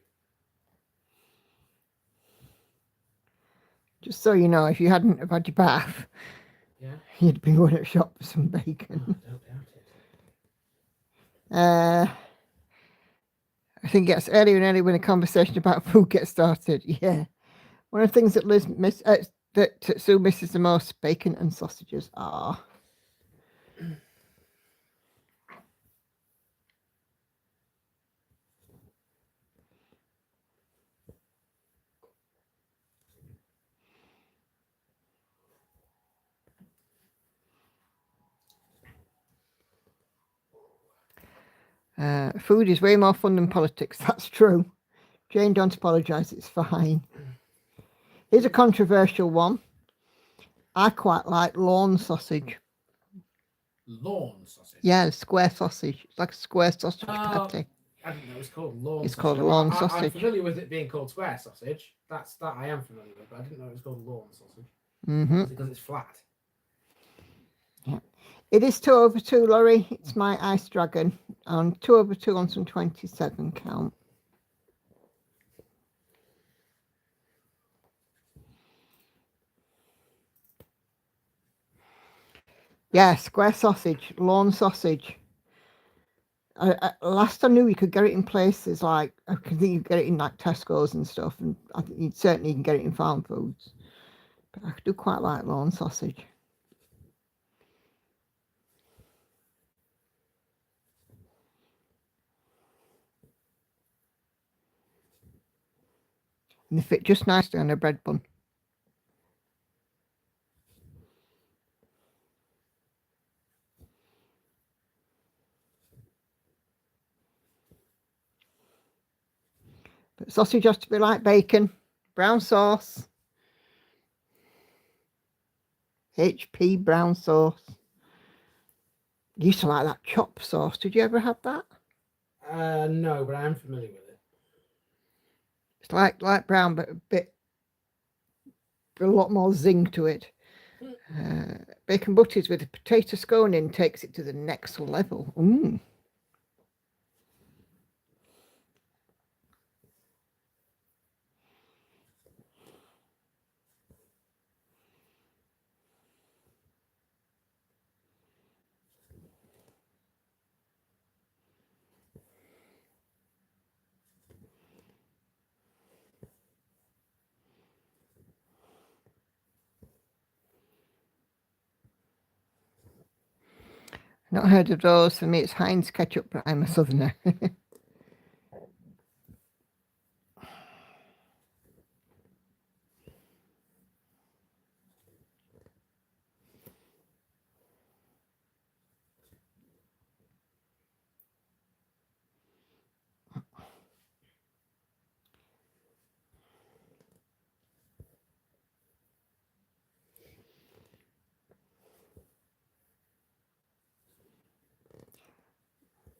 Just so you know, if you hadn't have had your bath, yeah, you'd be going to shop for some bacon. Oh, I don't doubt it. I think it gets earlier and earlier when a conversation about food gets started. Yeah. One of the things that that Sue misses the most, bacon and sausages. Ah. Food is way more fun than politics. That's true. Jane, don't apologise. It's fine. Here's a controversial one. I quite like lawn sausage. Lawn sausage? Yeah, square sausage. It's like a square sausage patty. I didn't know it was called lawn It's sausage. called lawn sausage. I'm familiar with it being called square sausage. That I am familiar with, but I didn't know it was called lawn sausage. Mm-hmm. Because it's flat. Yeah. It is 2 over 2, Laurie. It's my ice dragon. And 2 over 2 on some 27 count. Yeah, square sausage, lawn sausage. Last I knew, you could get it in places like, I think you could get it in like Tesco's and stuff, and I think you certainly can get it in farm foods. But I do quite like lawn sausage. And they fit just nicely on a bread bun. But sausage has to be like bacon, Brown sauce. HP brown sauce. Used to like that chop sauce. Did you ever have that? No, but I am familiar with it. It's like brown, but a lot more zing to it. Bacon butties with a potato scone in takes it to the next level. Not heard of those. For me, it's Heinz ketchup, but I'm a southerner.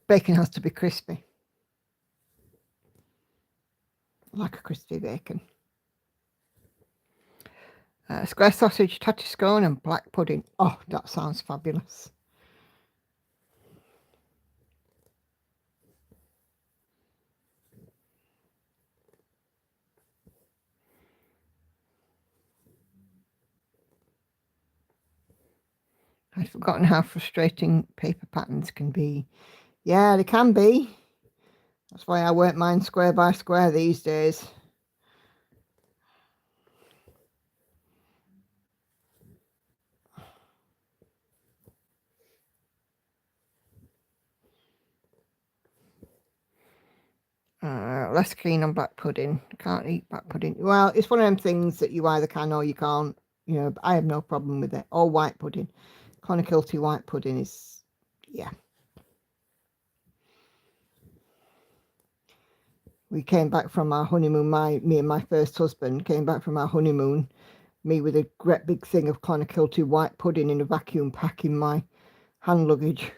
Bacon has to be crispy. Like a crispy bacon. Square sausage, tatty scone and black pudding. Oh, that sounds fabulous. I'd forgotten how frustrating paper patterns can be. Yeah, they can be. That's why I work mine square by square these days. Less keen on black pudding. Can't eat black pudding. Well, it's one of them things that you either can or you can't. You know, I have no problem with it. Or white pudding. Clonakilty white pudding is, yeah. We came back from our honeymoon. Me and my first husband came back from our honeymoon. Me with a great big thing of Clonakilty white pudding in a vacuum pack in my hand luggage.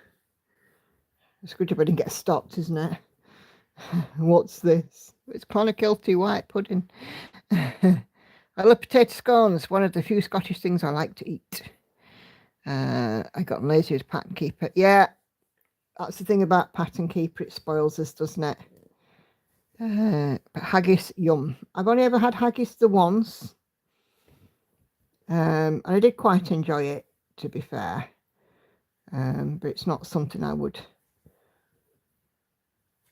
It's good if I didn't get stopped, isn't it? What's this? It's Clonakilty white pudding. I love potato scones. One of the few Scottish things I like to eat. I got lazy with pattern keeper. Yeah, that's the thing about pattern keeper. It spoils us, doesn't it? But haggis, yum. I've only ever had haggis the once. And I did quite enjoy it, to be fair. But it's not something I would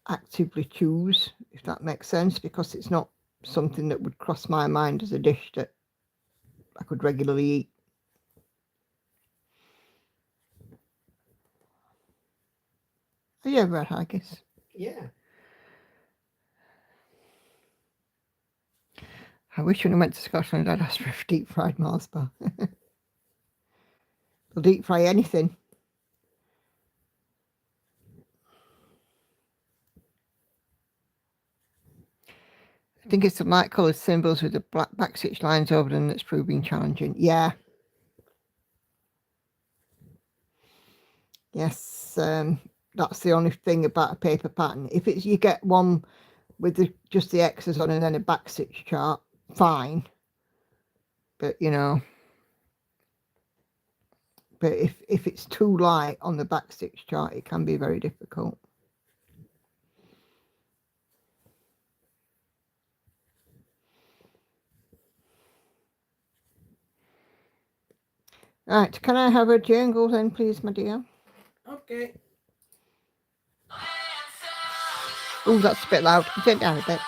actively choose, if that makes sense, because it's not something that would cross my mind as a dish that I could regularly eat. Have you ever had haggis? Yeah. I wish when I went to Scotland I'd asked for a deep fried Mars bar. They'll deep fry anything. I think it's the light coloured symbols with the black backstitch lines over them that's proving challenging. Yeah. Yes, that's the only thing about a paper pattern. If it's you get one with just the X's on and then a backstitch chart, fine. But you know, but if it's too light on the backstitch chart, it can be very difficult. Right, can I have a jingle then, please, my dear? Okay. Oh, that's a bit loud. Turn it down a bit.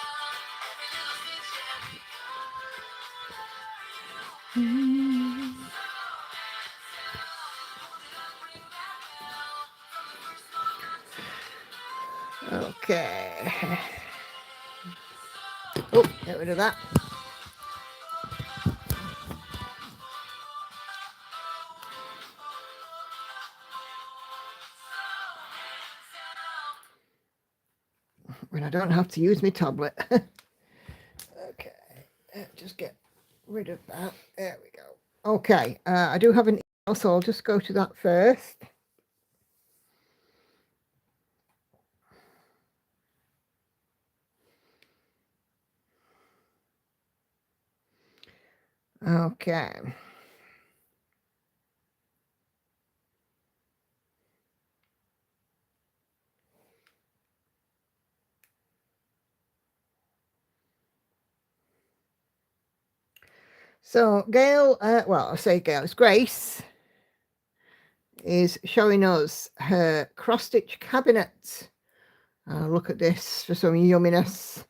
Okay. Oh, get rid of that. When I don't have to use my tablet. Okay. just get rid of that. There we go. Okay, I do have an email, so I'll just go to that first. Okay. So Gail, well, I say Gail, it's Grace, is showing us her cross-stitch cabinet. Look at this for some yumminess.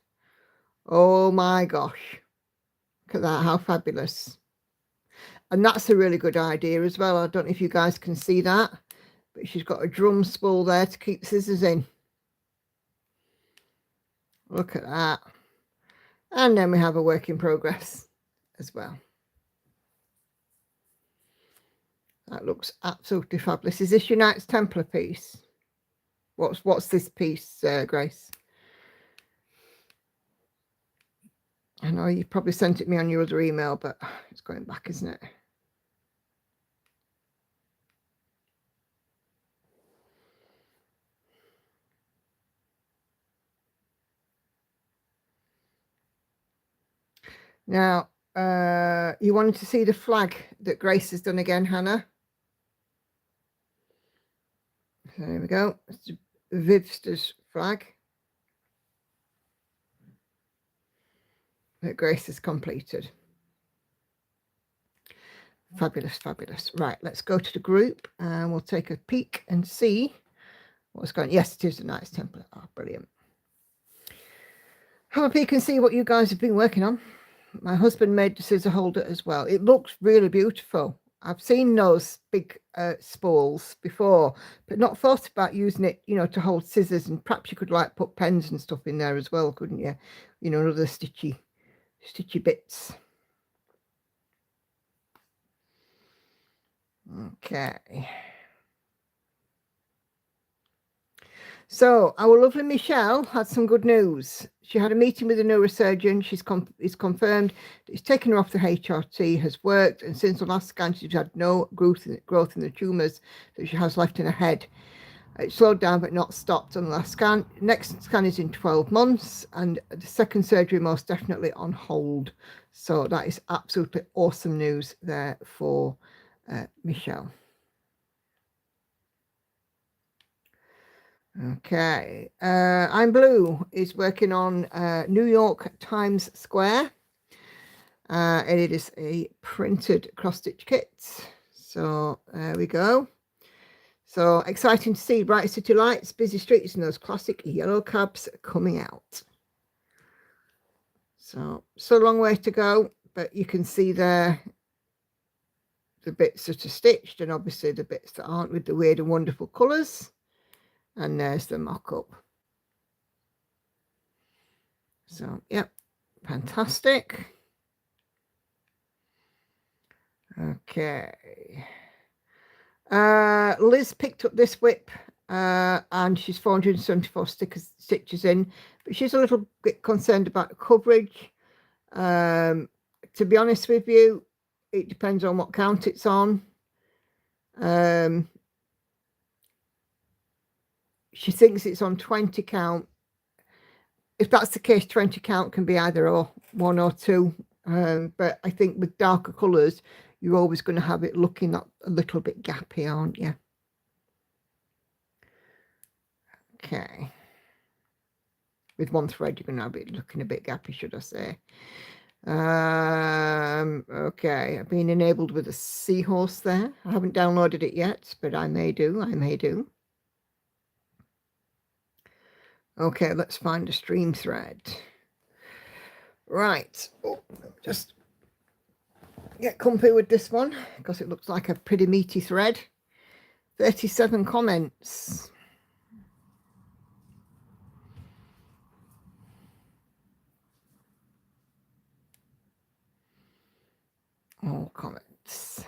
Oh my gosh. Look at that, how fabulous. And that's a really good idea as well. I don't know if you guys can see that, but she's got a drum spool there to keep scissors in. Look at that. And then we have a work in progress as well. That looks absolutely fabulous. Is this your Knights Templar piece? What's this piece, Grace? I know you probably sent it me on your other email, but it's going back, isn't it? Now, you wanted to see the flag that Grace has done again, Hannah? There we go. It's Vivster's flag that Grace has completed. Fabulous, fabulous. Right, let's go to the group and we'll take a peek and see what's going on. Yes, it is the Knights Templar. Oh, brilliant. Have a peek and see what you guys have been working on. My husband made the scissor holder as well. It looks really beautiful. I've seen those big spools before, but not thought about using it, you know, to hold scissors, and perhaps you could like put pens and stuff in there as well, couldn't you? You know, other stitchy bits. Okay. So our lovely Michelle had some good news. She had a meeting with a neurosurgeon. It's confirmed that it's taken her off the HRT, has worked, and since the last scan, she's had no growth in the tumours that she has left in her head. It slowed down but not stopped on the last scan. Next scan is in 12 months, and the second surgery most definitely on hold. So that is absolutely awesome news there for Michelle. Okay, I'm Blue is working on New York Times Square, and it is a printed cross-stitch kit. So there we go. So exciting to see bright city lights, busy streets, and those classic yellow cabs coming out. So a long way to go, but you can see there the bits that are stitched, and obviously the bits that aren't, with the weird and wonderful colours. And there's the mock-up. So, yep, fantastic. Okay. Liz picked up this whip and she's 474 stitches in, but she's a little bit concerned about the coverage. To be honest with you, it depends on what count it's on. She thinks it's on 20 count. If that's the case, 20 count can be either or 1 or 2. But I think with darker colours, you're always going to have it looking a little bit gappy, aren't you? Okay. With one thread, you're going to have it looking a bit gappy, should I say. Okay, I've been enabled with a seahorse there. I haven't downloaded it yet, but I may do. Okay, let's find a stream thread. Right. Oh, just get comfy with this one because it looks like a pretty meaty thread. 37 comments. All comments.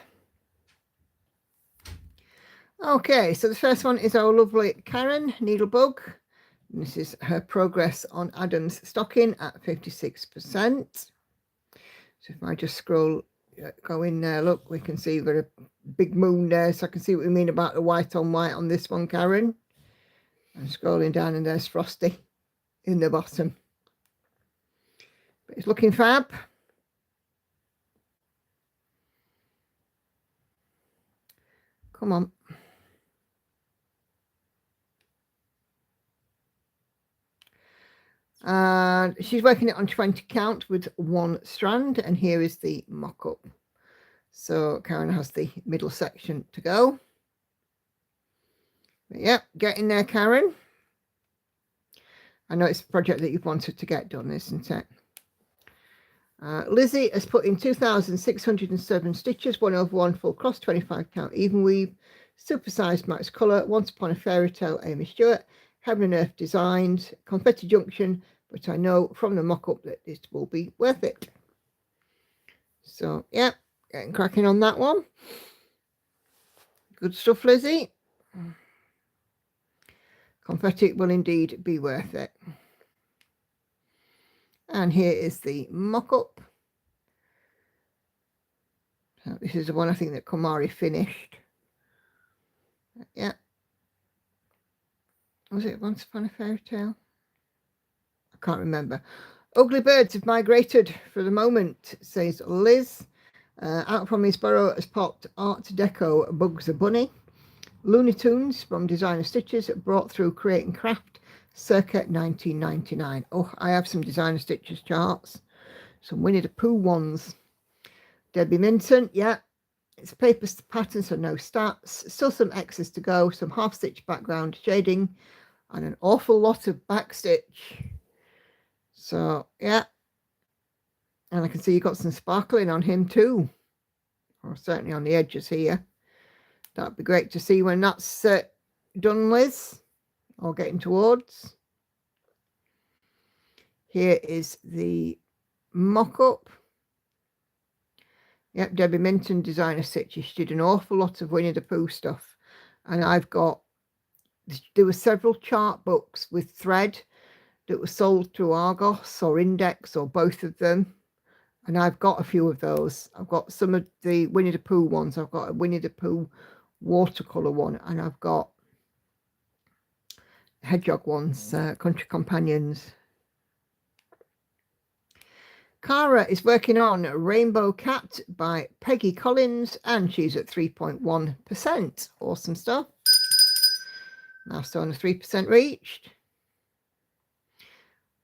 Okay, so the first one is our lovely Karen Needlebug. This is her progress on Adam's stocking at 56%. So if I just scroll, go in there, look, we can see we've got a big moon there, so I can see what we mean about the white on white on this one, Karen. I'm scrolling down and there's Frosty in the bottom. But it's looking fab. Come on. And she's working it on 20 count with 1 strand, and here is the mock-up. So Karen has the middle section to go. But yep, get in there, Karen. I know it's a project that you've wanted to get done, isn't it? Lizzie has put in 2,607 stitches, 1/1 full cross, 25 count even weave, supersized max colour, Once Upon a Fairy Tale, Amy Stewart, Heaven and Earth Designs, Confetti Junction, but I know from the mock-up that this will be worth it. So, yeah, getting cracking on that one. Good stuff, Lizzie. Confetti will indeed be worth it. And here is the mock-up. So this is the one I think that Kamari finished. Yeah. Was it Once Upon a Fairy Tale? I can't remember. Ugly birds have migrated for the moment, says Liz. Out from his burrow has popped Art Deco Bugs a Bunny. Looney Tunes from Designer Stitches brought through Create and Craft circa 1999. Oh, I have some Designer Stitches charts. Some Winnie the Pooh ones. Debbie Minton, yeah. It's paper pattern, so no stats. Still some X's to go. Some half stitch background shading. And an awful lot of backstitch. So, yeah. And I can see you got some sparkling on him too. Or certainly on the edges here. That'd be great to see when that's done, Liz. Or getting towards. Here is the mock-up. Yep, Debbie Minton, Designer Stitches. She did an awful lot of Winnie the Pooh stuff. And there were several chart books with thread that were sold through Argos or Index or both of them. And I've got a few of those. I've got some of the Winnie the Pooh ones. I've got a Winnie the Pooh watercolour one. And I've got hedgehog ones, Country Companions. Cara is working on Rainbow Cat by Peggy Collins, and she's at 3.1%. Awesome stuff. Milestone of 3% reached.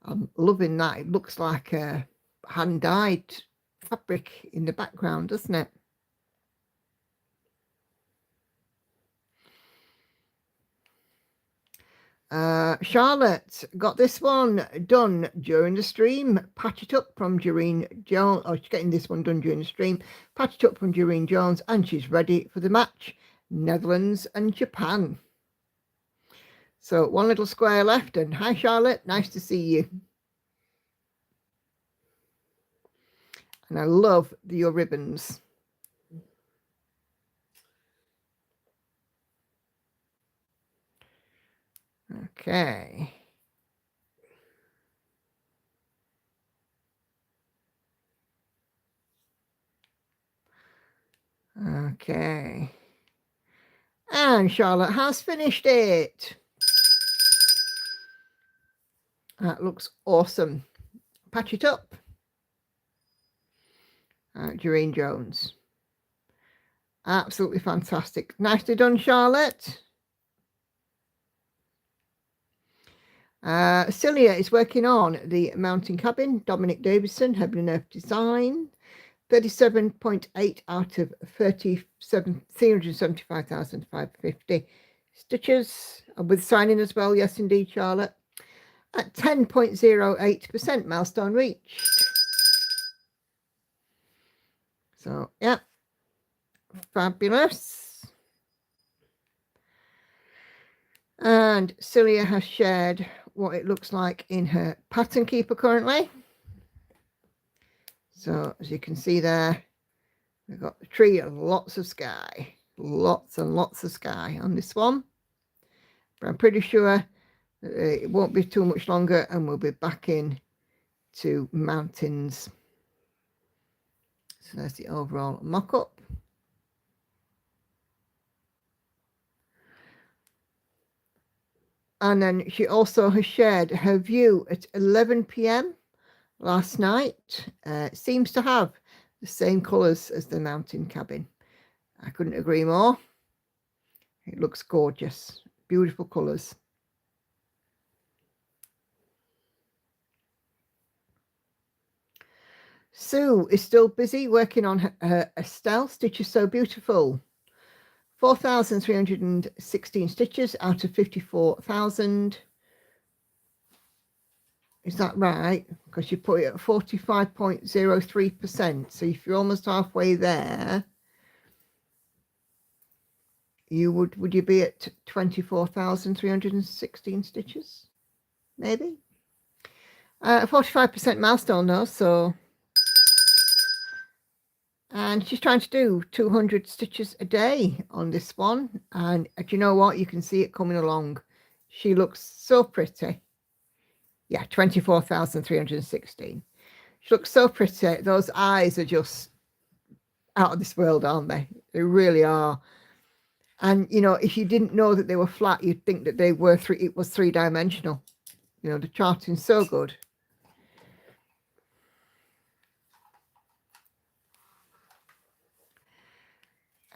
I'm loving that. It looks like a hand-dyed fabric in the background, doesn't it? Charlotte got this one done during the stream. Patch it up from Doreen Jones. Oh, she's getting this one done during the stream. Patch it up from Doreen Jones, and she's ready for the match. Netherlands and Japan. So one little square left, and hi Charlotte, nice to see you. And I love your ribbons. Okay. Okay. And Charlotte has finished it. That looks awesome. Patch it up. Doreen Jones. Absolutely fantastic. Nicely done, Charlotte. Celia is working on the Mountain Cabin. Dominic Davison, Heaven and Earth Design. 37.8 out of 375,550 stitches. With signing as well. Yes, indeed, Charlotte. At 10.08% milestone reached. So, yeah. Fabulous. And Celia has shared what it looks like in her pattern keeper currently. So as you can see there, we've got the tree and lots of sky. Lots and lots of sky on this one. But I'm pretty sure it won't be too much longer and we'll be back in to mountains. So there's the overall mock-up. And then she also has shared her view at 11 p.m. last night. Seems to have the same colours as the mountain cabin. I couldn't agree more. It looks gorgeous. Beautiful colours. Sue is still busy working on her Estelle Stitches So Beautiful. 4,316 stitches out of 54,000. Is that right? Because you put it at 45.03%. So if you're almost halfway there, you would you be at 24,316 stitches? Maybe? 45% milestone though, so... And she's trying to do 200 stitches a day on this one. And do you know what? You can see it coming along. She looks so pretty. Yeah, 24,316. She looks so pretty. Those eyes are just out of this world, aren't they? They really are. And, you know, if you didn't know that they were flat, you'd think that they were it was three-dimensional. You know, the charting's so good.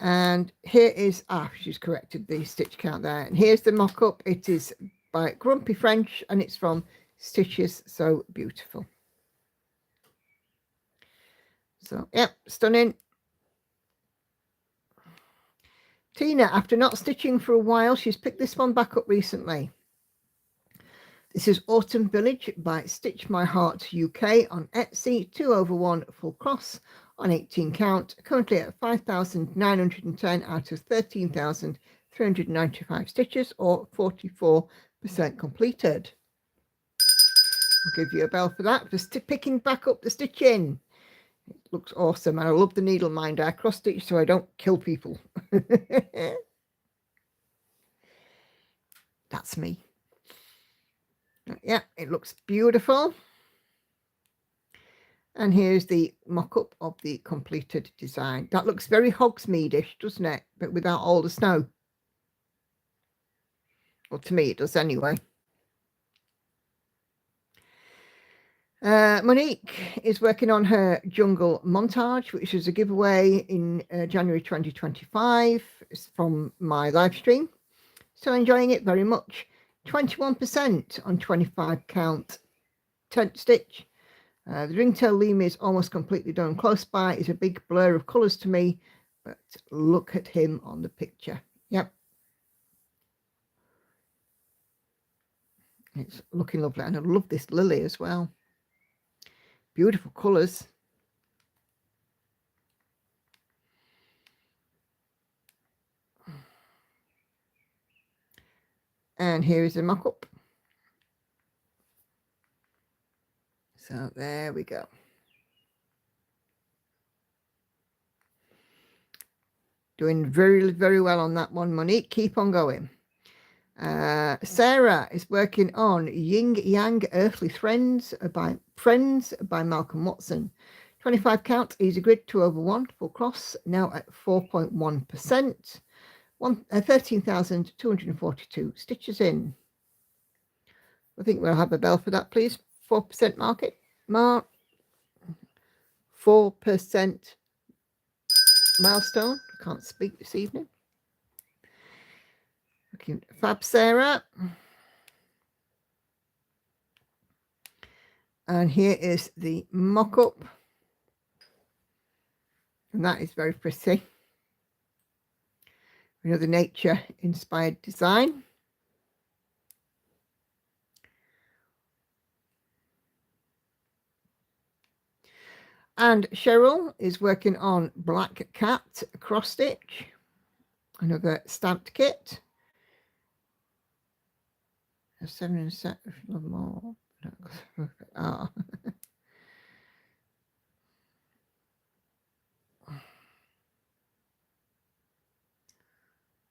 And here is, she's corrected the stitch count there. And here's the mock-up. It is by Grumpy French, and it's from Stitches So Beautiful. So, yep, stunning. Tina, after not stitching for a while, she's picked this one back up recently. This is Autumn Village by Stitch My Heart UK on Etsy, 2/1 full cross on 18 count, currently at 5,910 out of 13,395 stitches, or 44% completed. I'll give you a bell for that, for picking back up the stitching. It looks awesome, and I love the needle minder. I cross stitch so I don't kill people. That's me. Yeah, it looks beautiful. And here's the mock-up of the completed design. That looks very Hogsmeade-ish, doesn't it? But without all the snow. Well, to me it does anyway. Monique is working on her jungle montage, which is a giveaway in January 2025. It's from my live stream. So enjoying it very much. 21% on 25 count tent stitch. The ringtail loom is almost completely done. Close by is a big blur of colours to me, but look at him on the picture. Yep. It's looking lovely, and I love this lily as well. Beautiful colours. And here is a mock-up. So there we go. Doing very, very well on that one, Monique. Keep on going. Sarah is working on Yin Yang Earthly Friends by Malcolm Watson. 25 count, easy grid, 2/1 full cross, now at 4.1%. 13,242 stitches in. I think we'll have a bell for that, please. 4% market. 4% milestone. I can't speak this evening. Looking fab, Sarah. And here is the mock-up. And that is very pretty. Another nature-inspired design. And Cheryl is working on Black Cat cross stitch. Another stamped kit. 7 and a set of more. Oh.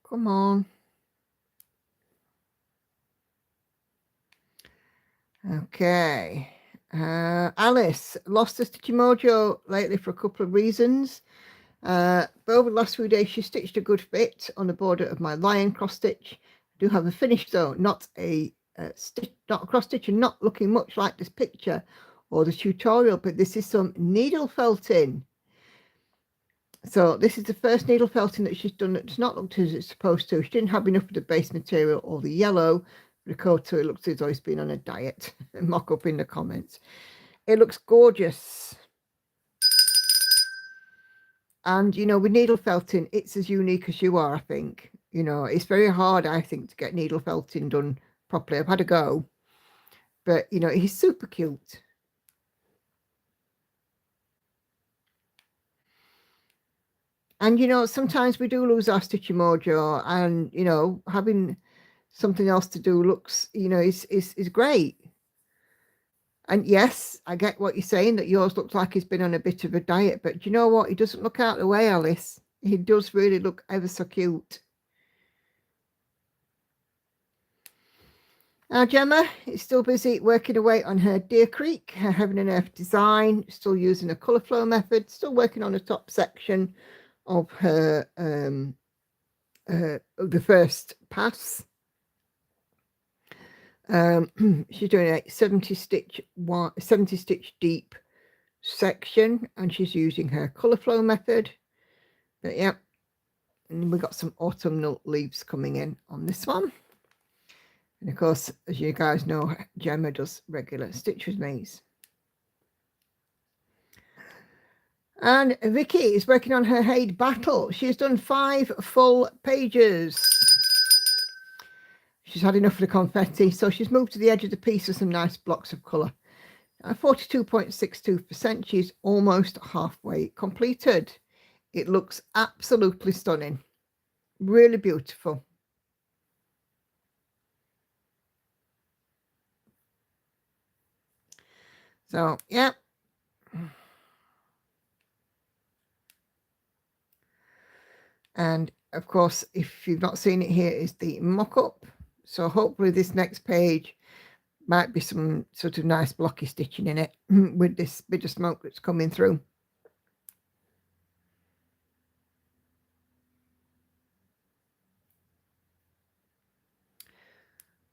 Come on. Okay. Alice lost her stitching mojo lately for a couple of reasons. But over the last few days, she stitched a good fit on the border of my lion cross stitch. I do have a finish though, not a stitch, not a cross stitch, and not looking much like this picture or the tutorial, but this is some needle felting. So this is the first needle felting that she's done that's not looked as it's supposed to. She didn't have enough of the base material or the yellow. Ricotta, it looks as though he's been on a diet. Mock up in the comments. It looks gorgeous. And, you know, with needle felting, it's as unique as you are, I think. You know, it's very hard, I think, to get needle felting done properly. I've had a go. But, you know, he's super cute. And, you know, sometimes we do lose our stitching mojo. And, you know, having something else to do looks, you know, is great. And yes, I get what you're saying, that yours looks like he's been on a bit of a diet. But do you know what? He doesn't look out the way, Alice. He does really look ever so cute. Now, Gemma is still busy working away on her Deer Creek, her Heaven and Earth design, still using a colour flow method, still working on the top section of her, the first pass. She's doing a 70 stitch deep section, and she's using her colour flow method. But yeah, and we've got some autumnal leaves coming in on this one. And of course, as you guys know, Gemma does regular stitch with me's. And Vicky is working on her Haid Battle. She's done 5 full pages. She's had enough of the confetti, so she's moved to the edge of the piece with some nice blocks of colour. At 42.62%, she's almost halfway completed. It looks absolutely stunning. Really beautiful. So, yeah. And of course, if you've not seen it, here is the mock-up. So hopefully this next page might be some sort of nice blocky stitching in it with this bit of smoke that's coming through.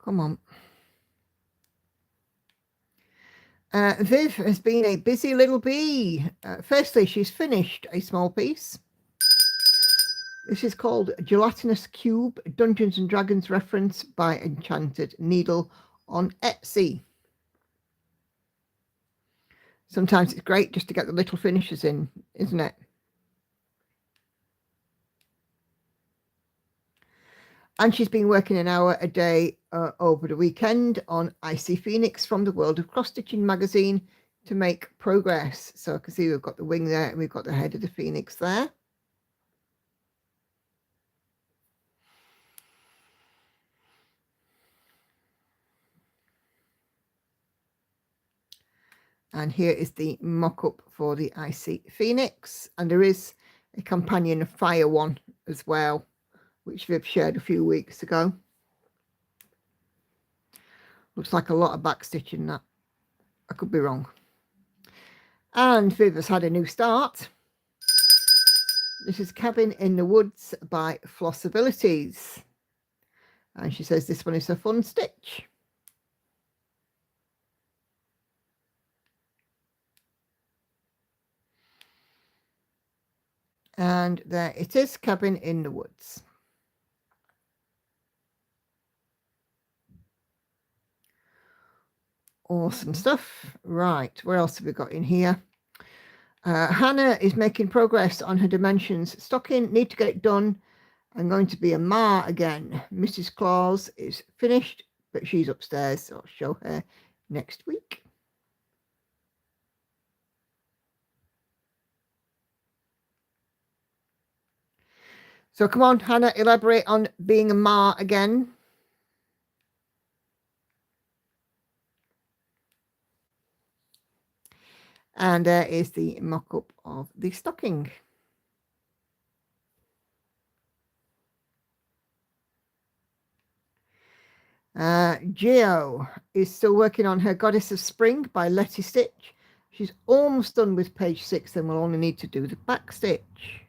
Come on. Viv has been a busy little bee. Firstly, she's finished a small piece. This is called Gelatinous Cube, Dungeons and Dragons reference by Enchanted Needle on Etsy. Sometimes it's great just to get the little finishes in, isn't it? And she's been working an hour a day over the weekend on Icy Phoenix from the World of Cross Stitching magazine to make progress. So I can see we've got the wing there and we've got the head of the phoenix there. And here is the mock-up for the Icy Phoenix. And there is a companion fire one as well, which Viv shared a few weeks ago. Looks like a lot of backstitching that. I could be wrong. And Viv has had a new start. This is Cabin in the Woods by Flossabilities. And she says this one is a fun stitch. And there it is, Cabin in the Woods. Awesome stuff. Right, where else have we got in here? Hannah is making progress on her dimensions stocking. Need to get it done. I'm going to be a ma again. Mrs. Claus is finished, but she's upstairs, so I'll show her next week. So come on, Hannah, elaborate on being a ma again. And there is the mock-up of the stocking. Geo is still working on her Goddess of Spring by Letty Stitch. She's almost done with page 6, then we'll only need to do the back stitch.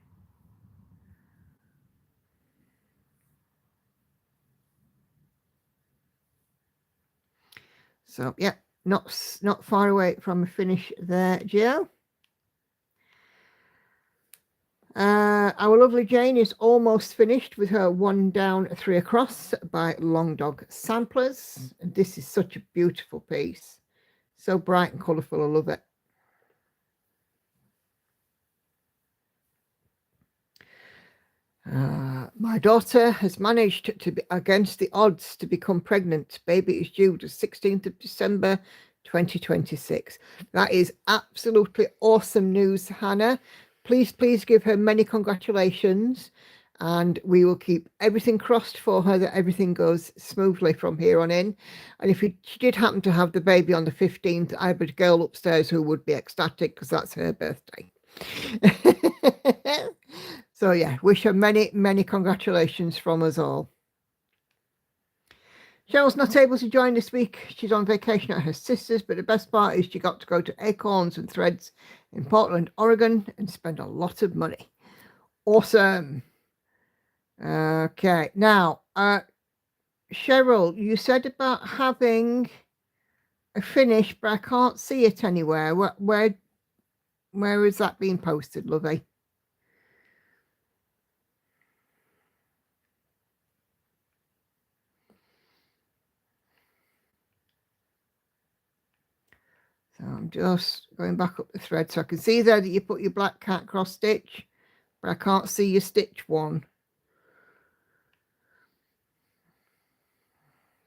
So yeah, not far away from a finish there, Geo. Our lovely Jane is almost finished with her 1 down 3 across by Long Dog Samplers. And this is such a beautiful piece. So bright and colourful, I love it. My daughter has managed to be against the odds to become pregnant. Baby is due the 16th of December 2026. That is absolutely awesome news, Hannah. Please give her many congratulations, and we will keep everything crossed for her that everything goes smoothly from here on in. And if she did happen to have the baby on the 15th, I have a girl upstairs who would be ecstatic because that's her birthday. So yeah, wish her many congratulations from us all. Cheryl's not able to join this week. She's on vacation at her sister's, but the best part is she got to go to Acorns and Threads in Portland, Oregon, and spend a lot of money. Awesome. Okay, now, Cheryl, you said about having a finish, but I can't see it anywhere. Where is that being posted, lovey? So I'm just going back up the thread. So I can see there that you put your black cat cross stitch, but I can't see your stitch 1.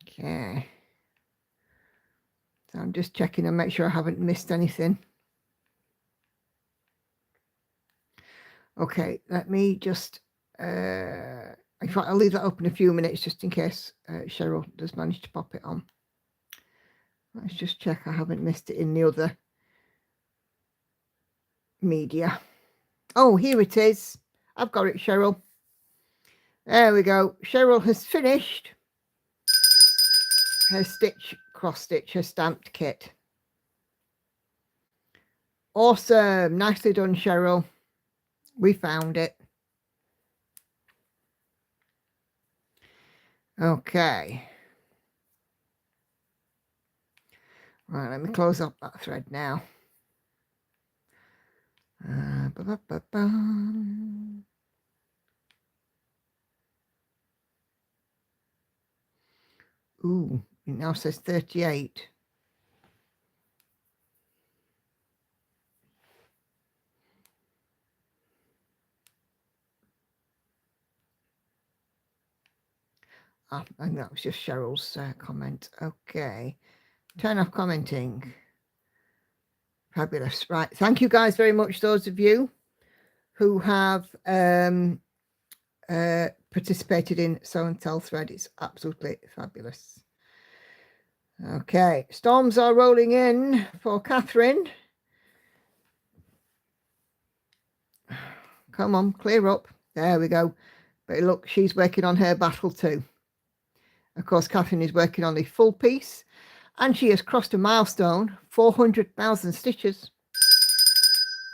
Okay. So I'm just checking and make sure I haven't missed anything. Okay, let me just, in fact, I'll leave that open a few minutes just in case Cheryl does manage to pop it on. Let's just check I haven't missed it in the other media. Oh, here it is. I've got it, Cheryl. There we go. Cheryl has finished her stitch, cross stitch, her stamped kit. Awesome. Nicely done, Cheryl. We found it. Okay. Right, let me close up that thread now. Ooh, it now says 38. I think that was just Cheryl's comment. Okay. Turn off commenting. Fabulous. Right. Thank you guys very much, those of you who have participated in Sew and Tell thread. It's absolutely fabulous. Okay. Storms are rolling in for Catherine. Come on, clear up. There we go. But look, she's working on her battle too. Of course, Catherine is working on the full piece, and she has crossed a milestone, 400,000 stitches.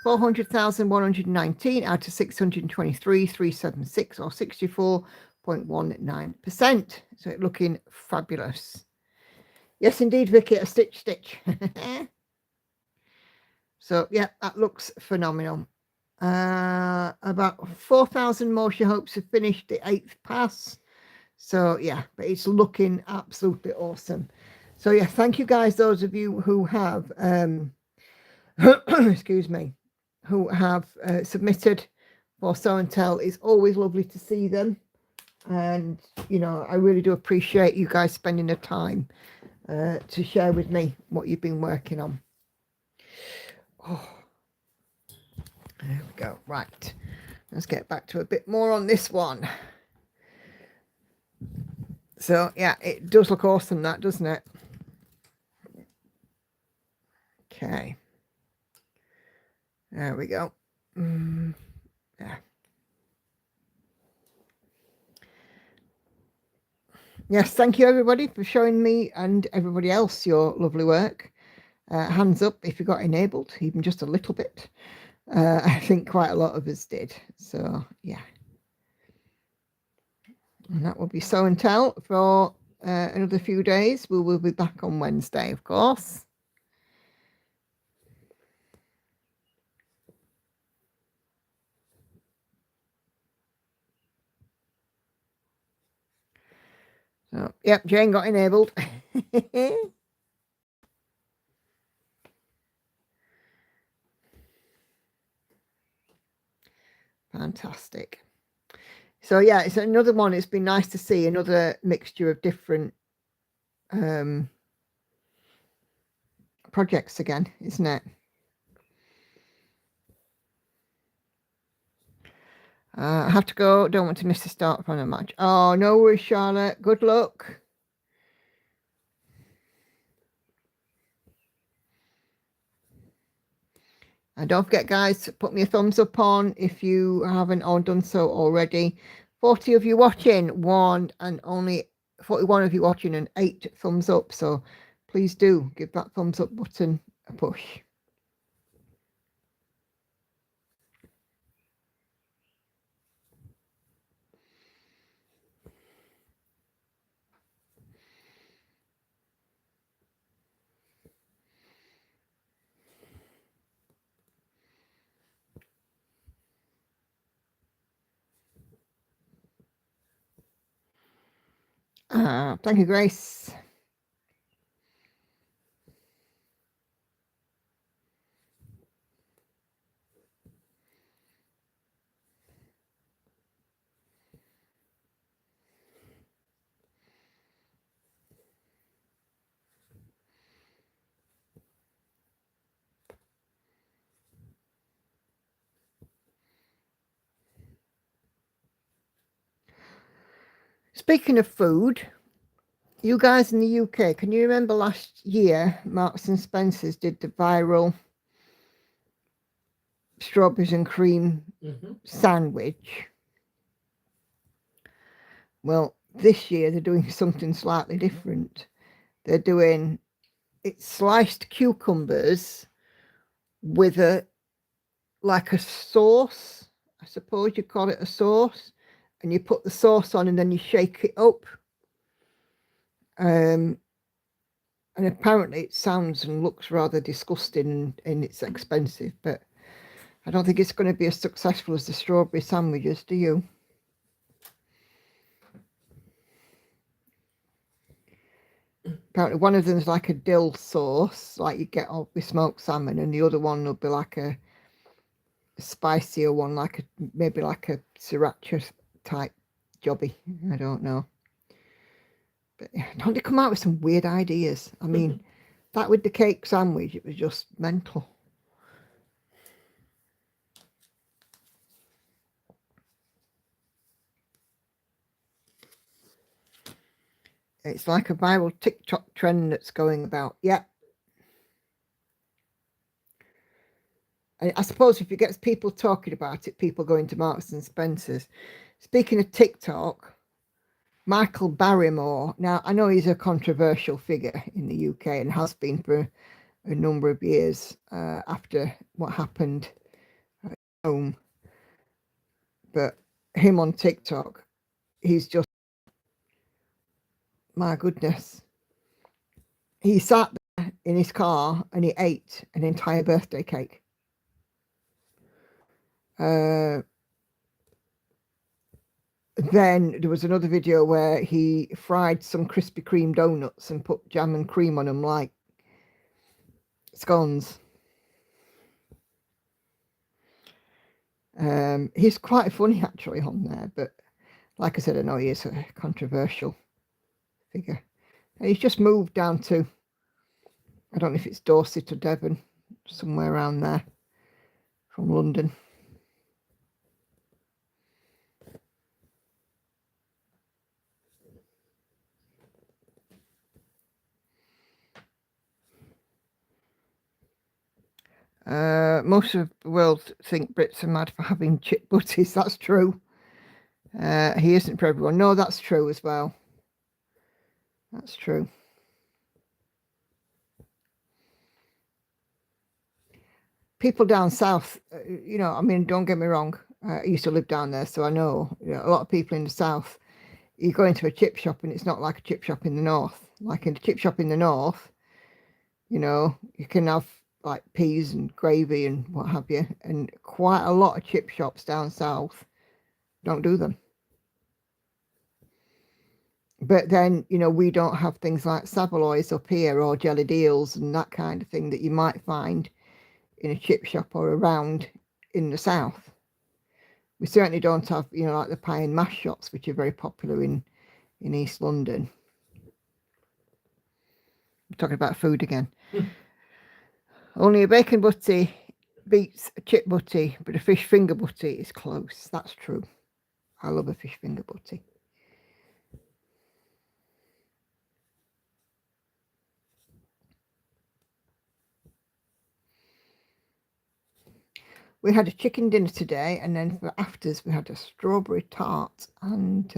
400,119 out of 623,376, or 64.19%. So it's looking fabulous. Yes, indeed, Vicky, a stitch. So, yeah, that looks phenomenal. About 4,000 more she hopes to finish the 8th pass. So yeah, but it's looking absolutely awesome. So yeah, thank you guys, those of you who have excuse me, who have submitted for Sew and Tell. It's always lovely to see them, and you know, I really do appreciate you guys spending the time to share with me what you've been working on. Oh, there we go. Right, let's get back to a bit more on this one. So yeah, it does look awesome, that, doesn't it? Okay. There we go. Yeah. Yes, thank you everybody for showing me and everybody else your lovely work. Hands up if you got enabled, even just a little bit. I think quite a lot of us did. So yeah. And that will be show and tell for another few days. We will be back on Wednesday, of course. So, yep, Jane got enabled. Fantastic. So yeah, it's another one. It's been nice to see another mixture of different projects again, isn't it? I have to go. Don't want to miss the start from the match. Oh, no worries, Charlotte. Good luck. And don't forget, guys, put me a thumbs up on if you haven't all done so already. 40 of you watching, one and only 41 of you watching, and 8 thumbs up. So please do give that thumbs up button a push. Thank you, Grace. Speaking of food, you guys in the UK, can you remember last year Marks and Spencer's did the viral strawberries and cream sandwich? Well, this year they're doing something slightly different. They're doing sliced cucumbers with like a sauce. I suppose you call it a sauce, and you put the sauce on and then you shake it up. And apparently it sounds and looks rather disgusting, and it's expensive, but I don't think it's going to be as successful as the strawberry sandwiches, do you? Apparently one of them is like a dill sauce, like you get off with smoked salmon, and the other one will be like a spicier one, like maybe like a sriracha type jobby. I don't know. But don't they come out with some weird ideas? I mean, that with the cake sandwich, it was just mental. It's like a viral TikTok trend that's going about. Yeah. I suppose if it gets people talking about it, people going to Marks and Spencer's. Speaking of TikTok, Michael Barrymore. Now, I know he's a controversial figure in the UK and has been for a number of years after what happened at home. But him on TikTok, he's just, my goodness. He sat there in his car and he ate an entire birthday cake. Then there was another video where he fried some Krispy Kreme donuts and put jam and cream on them like scones. He's quite funny actually on there, but like I said, I know he is a controversial figure. And he's just moved down to, I don't know if it's Dorset or Devon, somewhere around there from London. Most of the world think Brits are mad for having chip butties. That's true. He isn't for everyone. No, that's true as well. That's true. People down south, you know, I mean, don't get me wrong. I used to live down there, so I know, you know, a lot of people in the south, you go into a chip shop and it's not like a chip shop in the north. Like in a chip shop in the north, you know, you can have like peas and gravy and what have you. And quite a lot of chip shops down south don't do them. But then, you know, we don't have things like Savoys up here or jelly deals and that kind of thing that you might find in a chip shop or around in the south. We certainly don't have, you know, like the pie and mash shops, which are very popular in East London. I'm talking about food again. Only a bacon butty beats a chip butty, but a fish finger butty is close. That's true. I love a fish finger butty. We had a chicken dinner today, and then for afters we had a strawberry tart and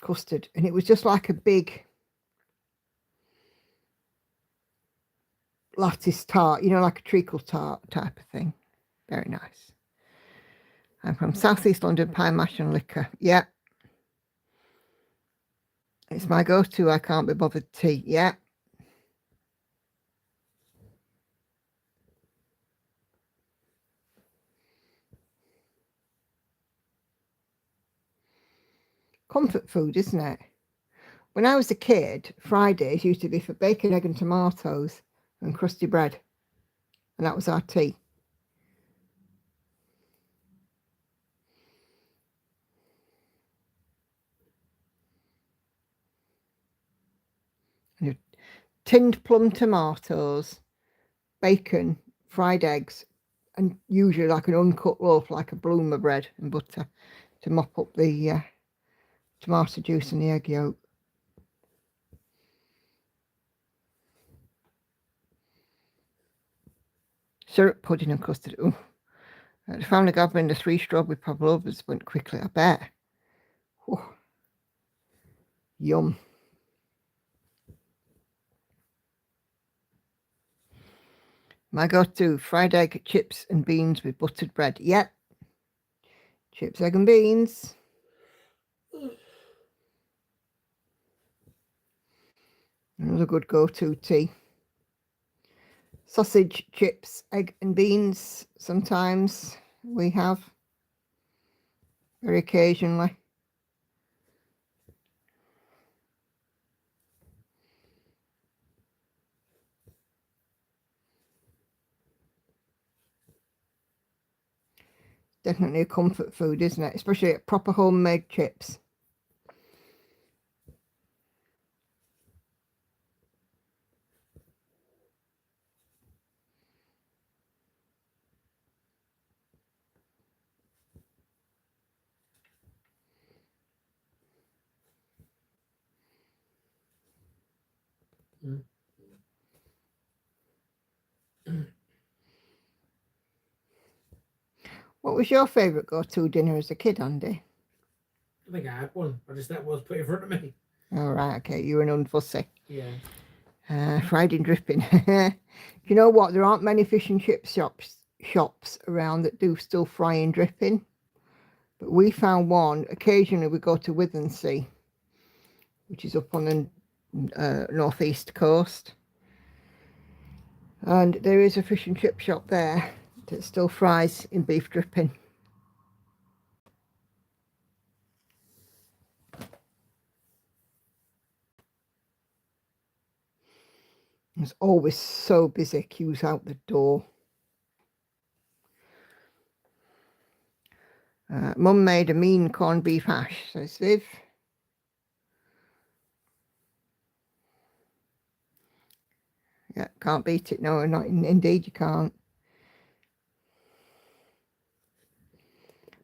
custard, and it was just like a big lattice tart, you know, like a treacle tart type of thing. Very nice. I'm from South East London, pie, mash and liquor. Yeah. It's my go-to. I can't be bothered tea. Yeah. Comfort food, isn't it? When I was a kid, Fridays used to be for bacon, egg and tomatoes and crusty bread. And that was our tea. And tinned plum tomatoes, bacon, fried eggs, and usually like an uncut loaf, like a bloomer bread and butter to mop up the tomato juice and the egg yolk. Syrup pudding and custard. Ooh. The family gathering, the 3 strawberry pavlovas went quickly, I bet. Ooh. Yum. My go-to, fried egg, chips and beans with buttered bread. Yep. Chips, egg and beans. Another good go-to tea. Sausage, chips, egg and beans. Sometimes we have. Very occasionally. Definitely a comfort food, isn't it? Especially proper homemade chips. What was your favourite go-to dinner as a kid, Andy? I think I had one. I just that was put in front of me. All right, okay, you're an unfussy. Yeah. Fried in dripping. You know what? There aren't many fish and chip shops around that do still fry in dripping. But we found one. Occasionally we go to Withensea, which is up on the northeast coast. And there is a fish and chip shop there that still fries in beef dripping. It's always so busy, queues out the door. Mum made a mean corned beef hash, says Viv. Yeah, can't beat it. No, not indeed you can't.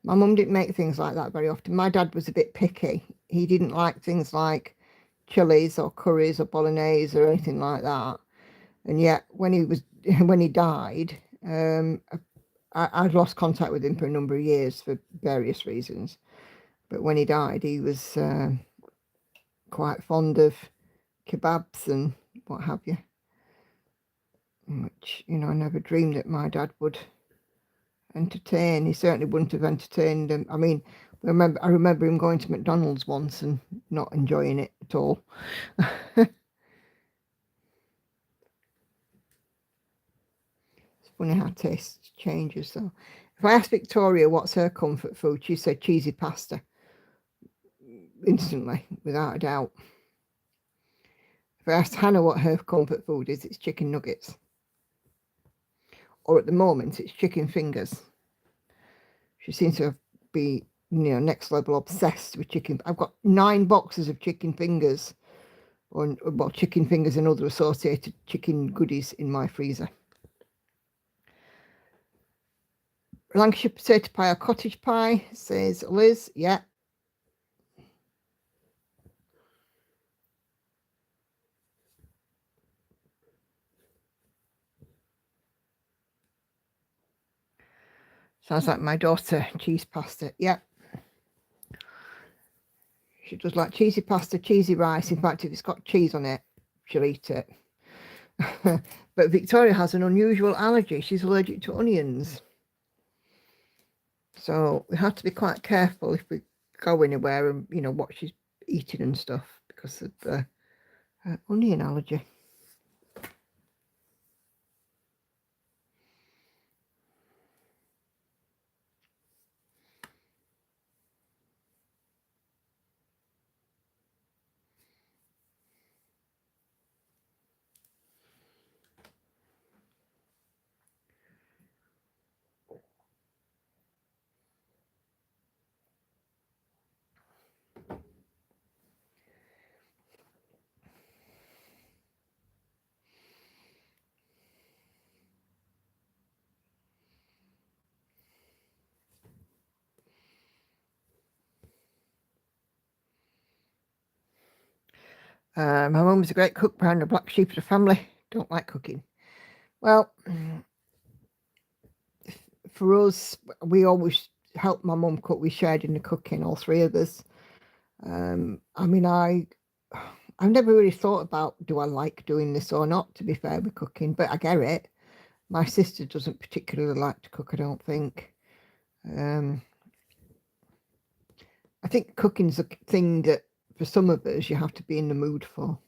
My mum didn't make things like that very often. My dad was a bit picky. He didn't like things like chilies or curries or bolognese or anything like that. And yet, when he died, I'd lost contact with him for a number of years for various reasons. But when he died, he was quite fond of kebabs and what have you, which, you know, I never dreamed that my dad would entertain. He certainly wouldn't have entertained them. I mean, I remember him going to McDonald's once and not enjoying it at all. It's funny how taste changes, though. If I asked Victoria what's her comfort food, she said cheesy pasta. Instantly, without a doubt. If I asked Hannah what her comfort food is, it's chicken nuggets. Or at the moment, it's chicken fingers. She seems to be, you know, next level obsessed with chicken. I've got 9 boxes of chicken fingers, or well, chicken fingers and other associated chicken goodies in my freezer. Lancashire potato pie or cottage pie, says Liz. Yeah. Sounds like my daughter, cheese pasta. Yeah. She does like cheesy pasta, cheesy rice. In fact, if it's got cheese on it, she'll eat it. But Victoria has an unusual allergy. She's allergic to onions. So we have to be quite careful if we go anywhere and, you know, what she's eating and stuff because of onion allergy. My mum was a great cook, behind the black sheep of the family. Don't like cooking. Well, for us, we always helped my mum cook. We shared in the cooking, all 3 of us. I mean, I've never really thought about, do I like doing this or not, to be fair, with cooking, but I get it. My sister doesn't particularly like to cook, I don't think. I think cooking's a thing that for some of us you have to be in the mood for.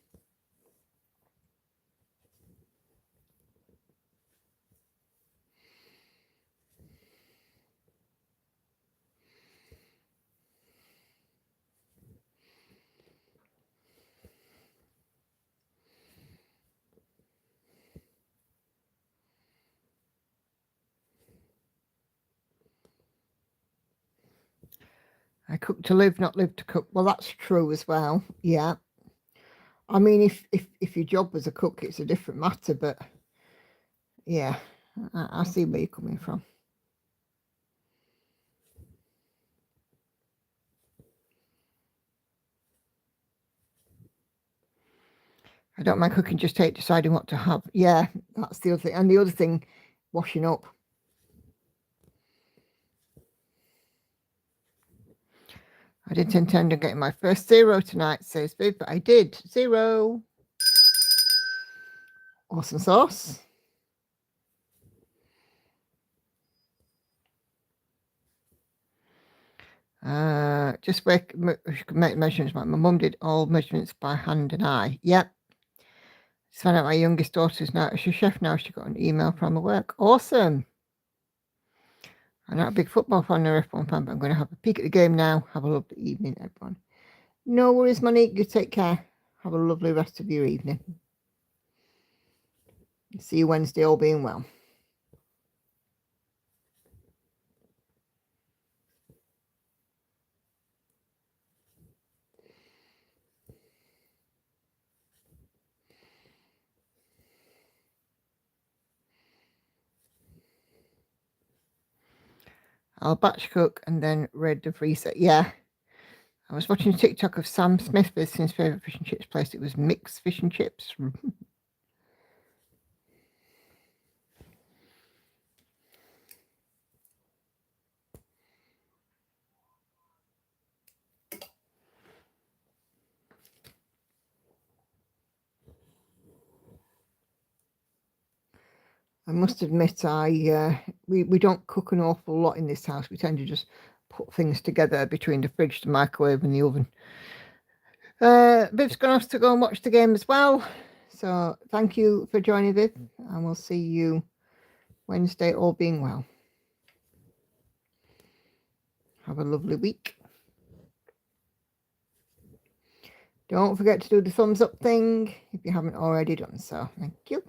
I cook to live, not live to cook. Well, that's true as well. Yeah. I mean, if your job was a cook, it's a different matter. But yeah, I see where you're coming from. I don't mind cooking, just hate deciding what to have. Yeah, that's the other thing. And the other thing, washing up. I didn't intend on getting my first 0 tonight, says Viv, but I did. 0. Awesome sauce. Just make measurements. My mum did all measurements by hand and eye. Yep. Just found out my youngest daughter's now, she's a chef now. She got an email from her work. Awesome. I'm not a big football fan or F1 fan, but I'm going to have a peek at the game now. Have a lovely evening, everyone. No worries, Monique. You take care. Have a lovely rest of your evening. See you Wednesday, all being well. I'll batch cook and then read the freezer. Yeah. I was watching a TikTok of Sam Smith visiting his favourite fish and chips place. It was mixed fish and chips. I must admit, we don't cook an awful lot in this house. We tend to just put things together between the fridge, the microwave, and the oven. Viv's gone off to go and watch the game as well. So thank you for joining, Viv, and we'll see you Wednesday, all being well. Have a lovely week. Don't forget to do the thumbs up thing if you haven't already done so. Thank you.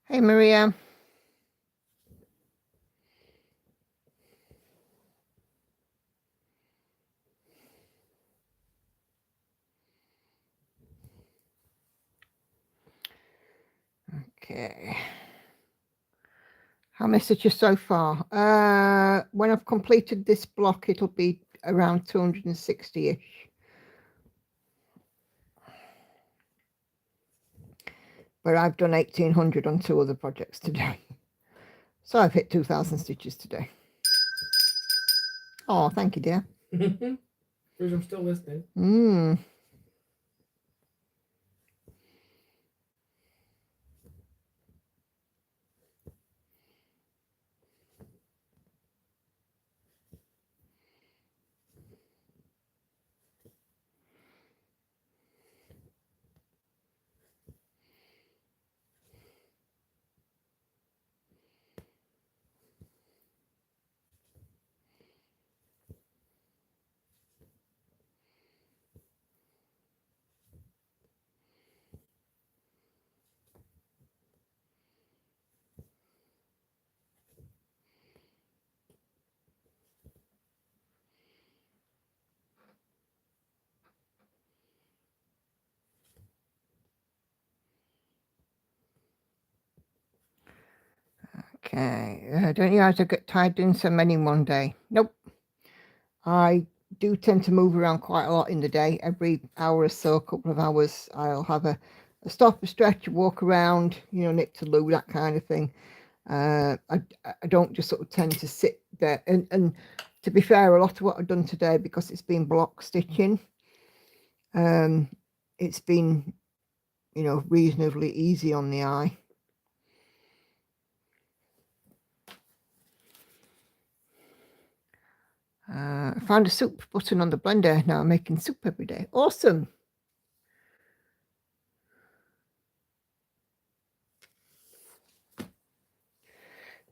Hey, Maria. Okay. How many stitches so far? When I've completed this block, it'll be around 260-ish. But I've done 1,800 on 2 other projects today. So I've hit 2,000 stitches today. Oh, thank you, dear. I'm still listening. Okay. Don't you have to get tired doing so many one day? Nope. I do tend to move around quite a lot in the day. Every hour or so, a couple of hours, I'll have a stop, a stretch, a walk around, nip to loo, that kind of thing. I don't just sort of tend to sit there. And to be fair, a lot of what I've done today, because it's been block stitching, it's been, reasonably easy on the eye. I found a soup button on the blender. Now I'm making soup every day. Awesome.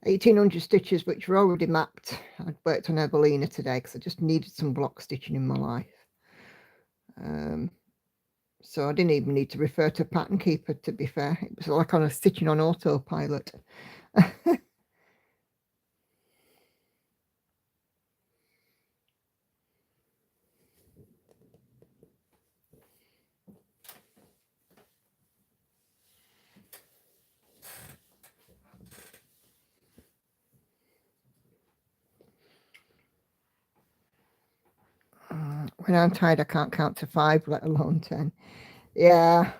$1,800 stitches, which were already mapped. I'd worked on Evelina today because I just needed some block stitching in my life. So I didn't even need to refer to Pattern Keeper, to be fair. It was like on a stitching on autopilot. When I'm tired, I can't count to 5, let alone 10. Yeah.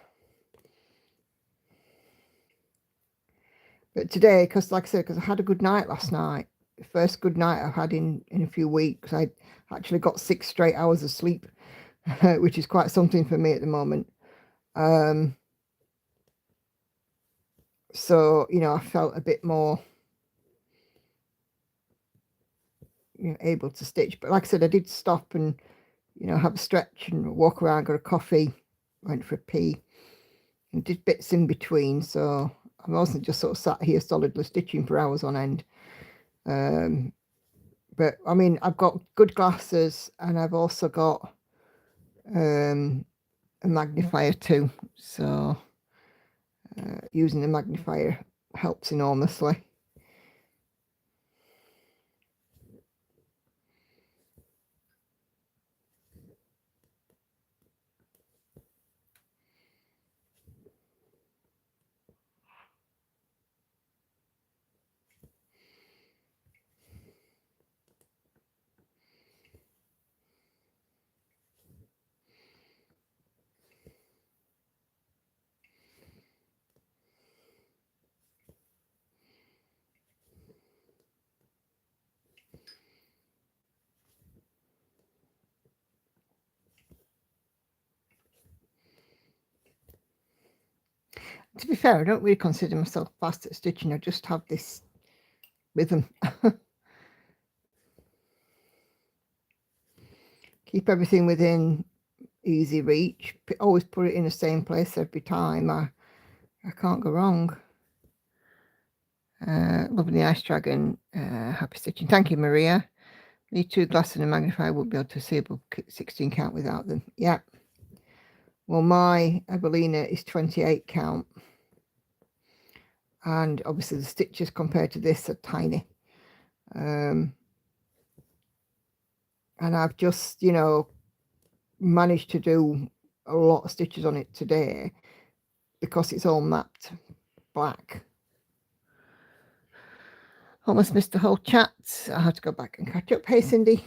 But today, because like I said, because I had a good night last night, the first good night I've had in a few weeks. I actually got 6 straight hours of sleep, which is quite something for me at the moment. So, I felt a bit more, able to stitch. But like I said, I did stop and, have a stretch and walk around, got a coffee, went for a pee, and did bits in between. So I wasn't just sort of sat here solidly stitching for hours on end. But I mean, I've got good glasses and I've also got a magnifier too. So using the magnifier helps enormously. to be fair, I don't really consider myself fast at stitching. I just have this rhythm. Keep everything within easy reach. Always put it in the same place every time. I can't go wrong. Loving the ice dragon. Happy stitching. Thank you, Maria. Need 2 glasses and a magnifier. Won't be able to see above 16 count without them. Yeah. Well, my Evelina is 28 count. And obviously the stitches compared to this are tiny. And I've just, you know, managed to do a lot of stitches on it today because it's all mapped black. Almost missed the whole chat. I had to go back and catch up. Hey, Cindy.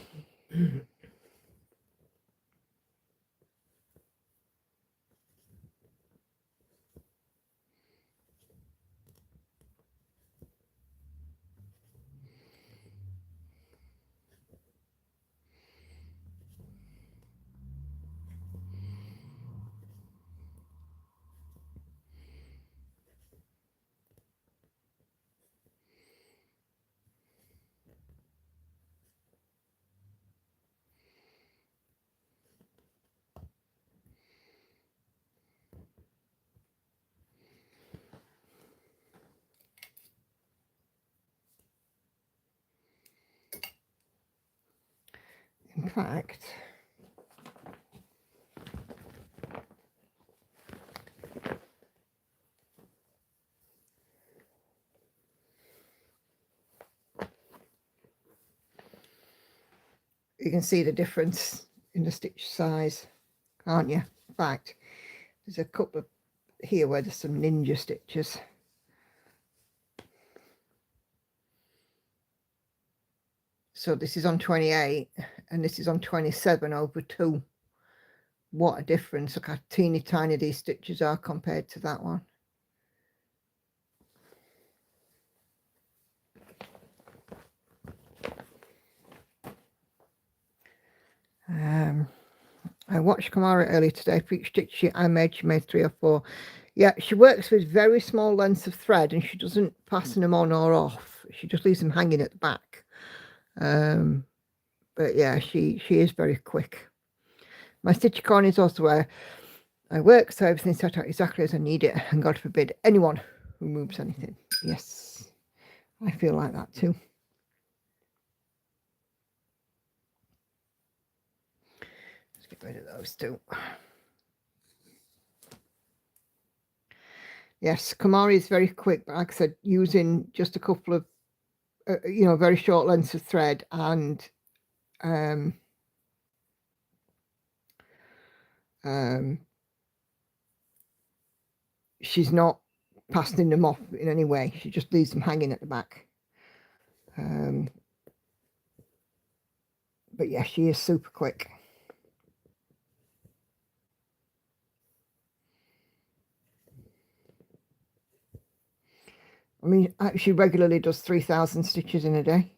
In fact, you can see the difference in the stitch size, can't you? In fact, there's a couple of here where there's some ninja stitches. So this is on 28 and this is on 27 over 2. What a difference. Look how teeny tiny these stitches are compared to that one. I watched Kamara earlier today. For each stitch she made 3 or 4. Yeah, she works with very small lengths of thread and she doesn't fasten them on or off. She just leaves them hanging at the back. But yeah, she is very quick. My stitch corner is also where I work, so everything's set out exactly as I need it, and God forbid anyone who moves anything. Yes, I feel like that too. Let's get rid of those two. Yes, Kamari is very quick, but like I said, using just a couple of, you know, very short lengths of thread and she's not passing them off in any way. She just leaves them hanging at the back. But yeah, she is super quick. I mean, she regularly does 3,000 stitches in a day.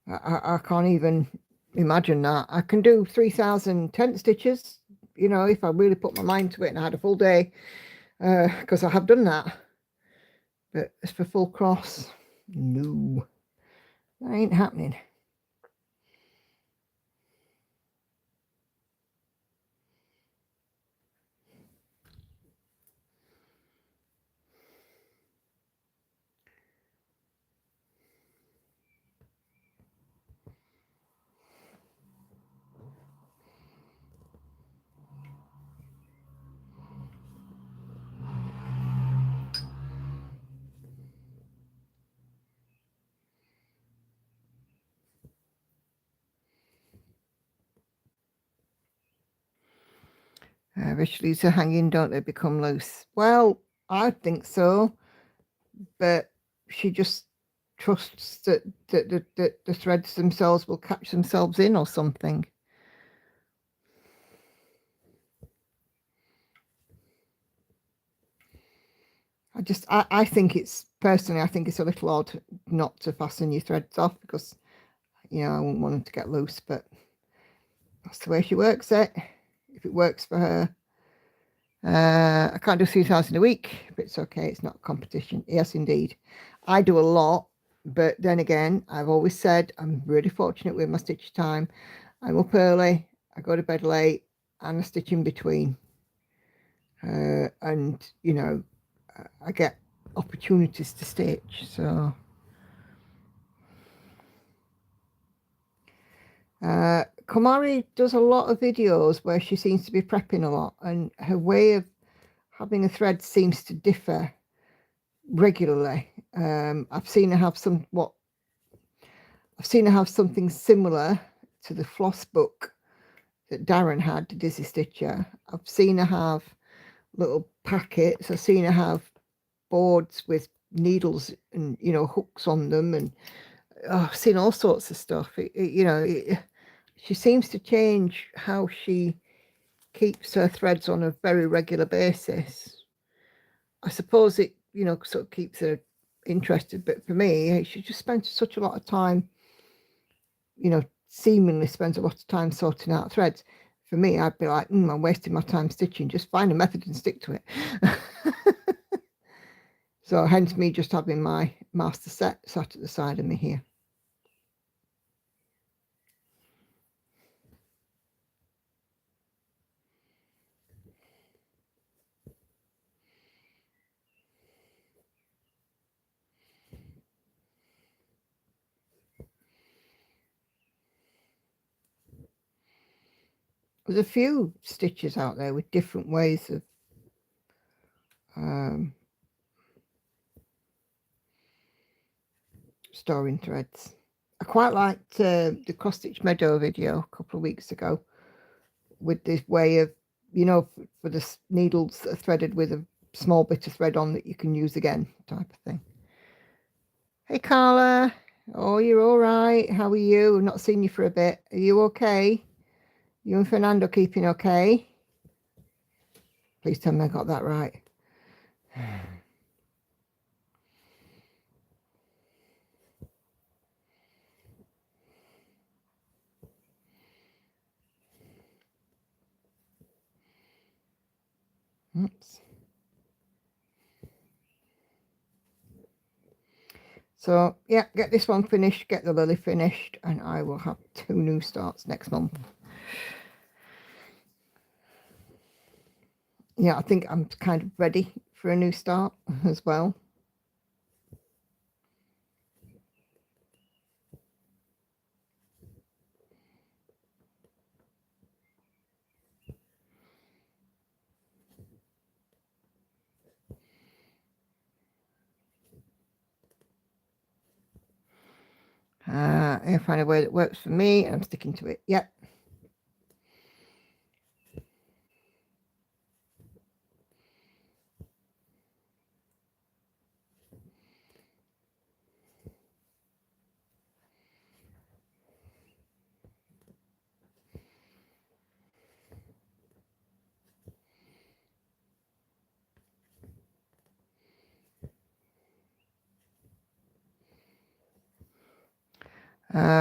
I can't even imagine that. I can do 3,000 tent stitches, you know, if I really put my mind to it and I had a full day, because I have done that. But as for full cross, no, that ain't happening. Rich leaves are hanging, don't they become loose? Well, I think so, but she just trusts that the threads themselves will catch themselves in or something. I think it's, personally, I think it's a little odd not to fasten your threads off because, you know, I wouldn't want them to get loose, but that's the way she works it. If it works for her, I can't do 3,000 a week, but it's okay. It's not a competition. Yes, indeed. I do a lot, but then again, I've always said I'm really fortunate with my stitch time. I'm up early, I go to bed late, and I stitch in between. And, you know, I get opportunities to stitch, so... Komari does a lot of videos where she seems to be prepping a lot, and her way of having a thread seems to differ regularly. I've seen her have something similar to the floss book that Darren had, the Dizzy Stitcher. I've seen her have little packets. I've seen her have boards with needles and, you know, hooks on them, and I've seen all sorts of stuff. She seems to change how she keeps her threads on a very regular basis. I suppose it, you know, sort of keeps her interested, but for me, she just spends such a lot of time, you know, seemingly spends a lot of time sorting out threads. For me, I'd be like, I'm wasting my time stitching. Just find a method and stick to it. So hence me just having my master set sat at the side of me here. There's a few stitches out there with different ways of storing threads. I quite liked the cross stitch meadow video a couple of weeks ago with this way of, you know, for the needles that are threaded with a small bit of thread on that you can use again type of thing. Hey Carla, oh, you're all right. How are you? I've not seen you for a bit. Are you okay? You and Fernando keeping okay? Please tell me I got that right. Oops. So yeah, get this one finished, get the lily finished, and I will have 2 new starts next month. Yeah, I think I'm kind of ready for a new start as well. I'll find a way that works for me, and I'm sticking to it. Yep.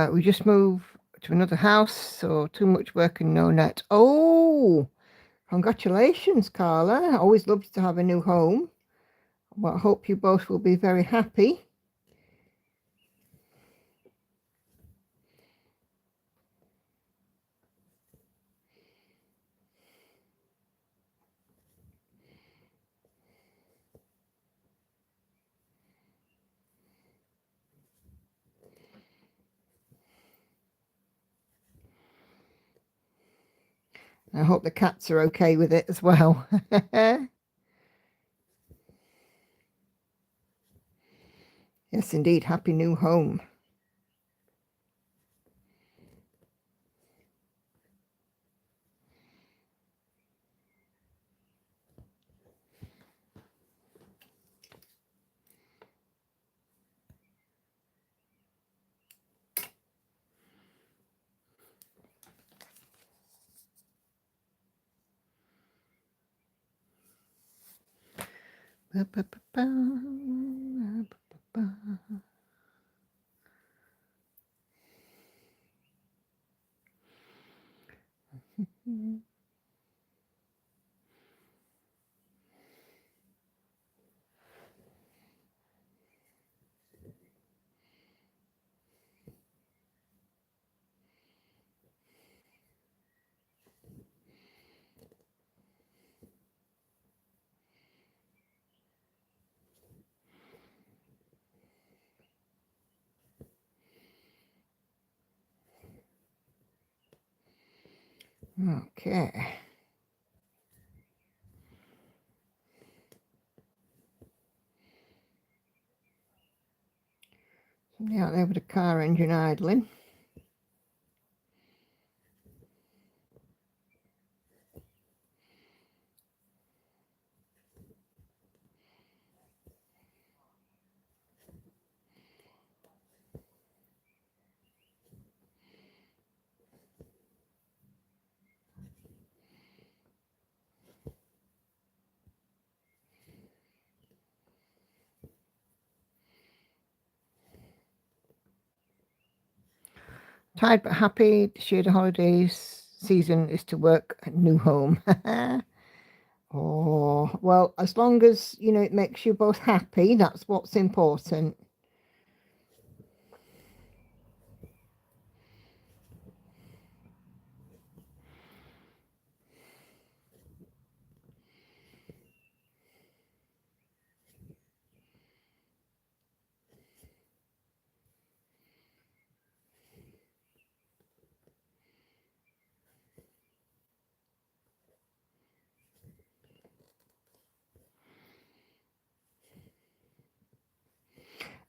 We just moved to another house, so too much work and no net. Oh, congratulations, Carla. I always loved to have a new home. Well, I hope you both will be very happy. I hope the cats are okay with it as well. Yes, indeed. Happy new home. Ba, ba, ba, ba, ba, ba, ba. Okay. Somebody out there with a car engine idling. Tired but happy. This year the holidays season is to work at new home. Oh, well, as long as, you know, it makes you both happy, that's what's important.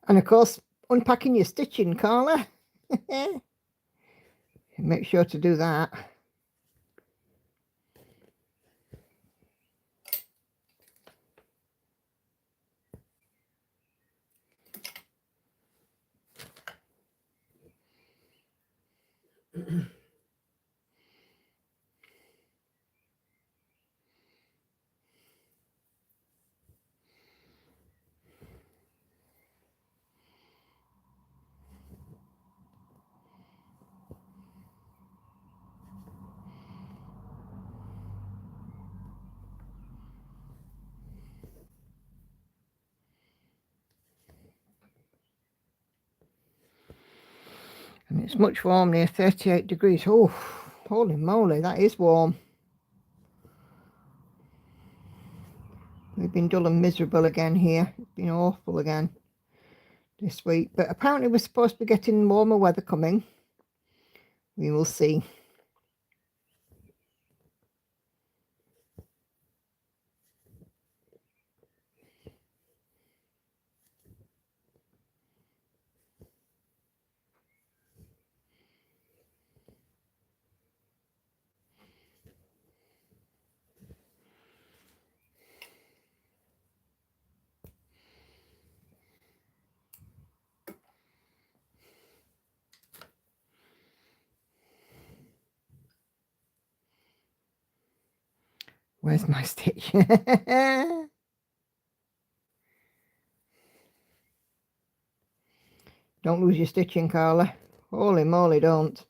And of course, unpacking your stitching, Carla. Make sure to do that. And it's much warm near 38 degrees. Oh, holy moly, that is warm. We've been dull and miserable again here. It's been awful again this week. But apparently we're supposed to be getting warmer weather coming. We will see. Where's my stitch? Don't lose your stitching, Carla. Holy moly, don't.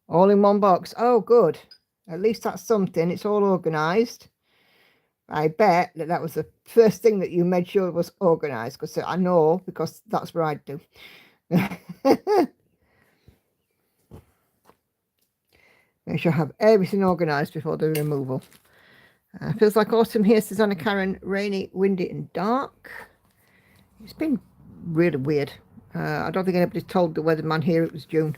All in one box. Oh, good. At least that's something. It's all organised. I bet that was the first thing that you made sure was organised, because I know, because that's what I'd do. Make sure I have everything organised before the removal. Feels like autumn here, says Anna Karen. Rainy, windy and dark. It's been really weird. I don't think anybody told the weatherman here it was June.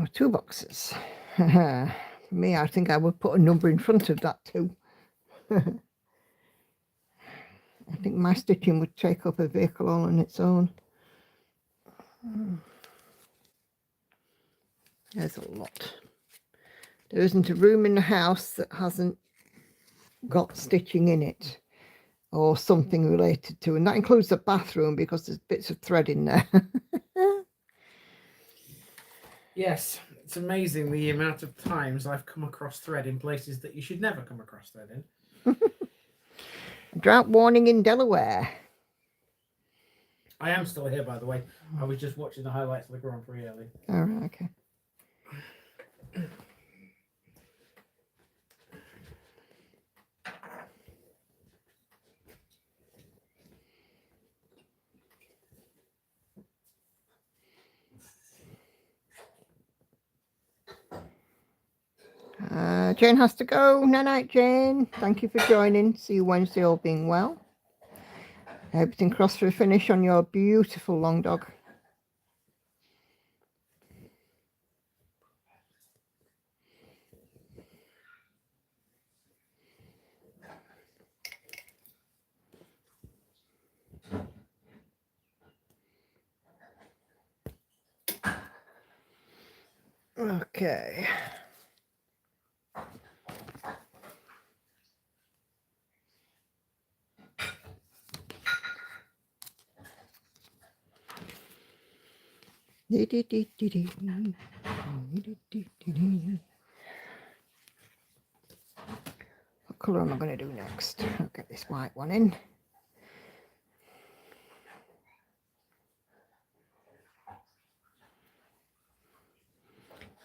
Oh, 2 boxes. For me, I think I would put a number in front of that too. I think my stitching would take up a vehicle all on its own. There's a lot. There isn't a room in the house that hasn't got stitching in it or something related to, and that includes the bathroom because there's bits of thread in there. Yes, it's amazing the amount of times I've come across thread in places that you should never come across thread in. Drought warning in Delaware. I am still here, by the way. I was just watching the highlights of the Grand Prix early. All right, okay. Jane has to go. Night, Jane. Thank you for joining. See you Wednesday, all being well. Everything crossed for a finish on your beautiful long dog. Okay. What colour am I going to do next? I'll get this white one in.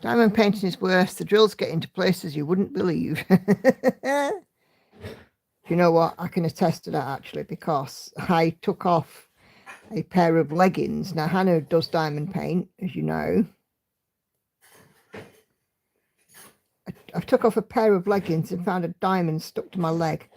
Diamond painting is worse. The drills get into places you wouldn't believe. You know what? I can attest to that actually, because I took off a pair of leggings. Now, Hannah does diamond paint, as you know. I took off a pair of leggings and found a diamond stuck to my leg.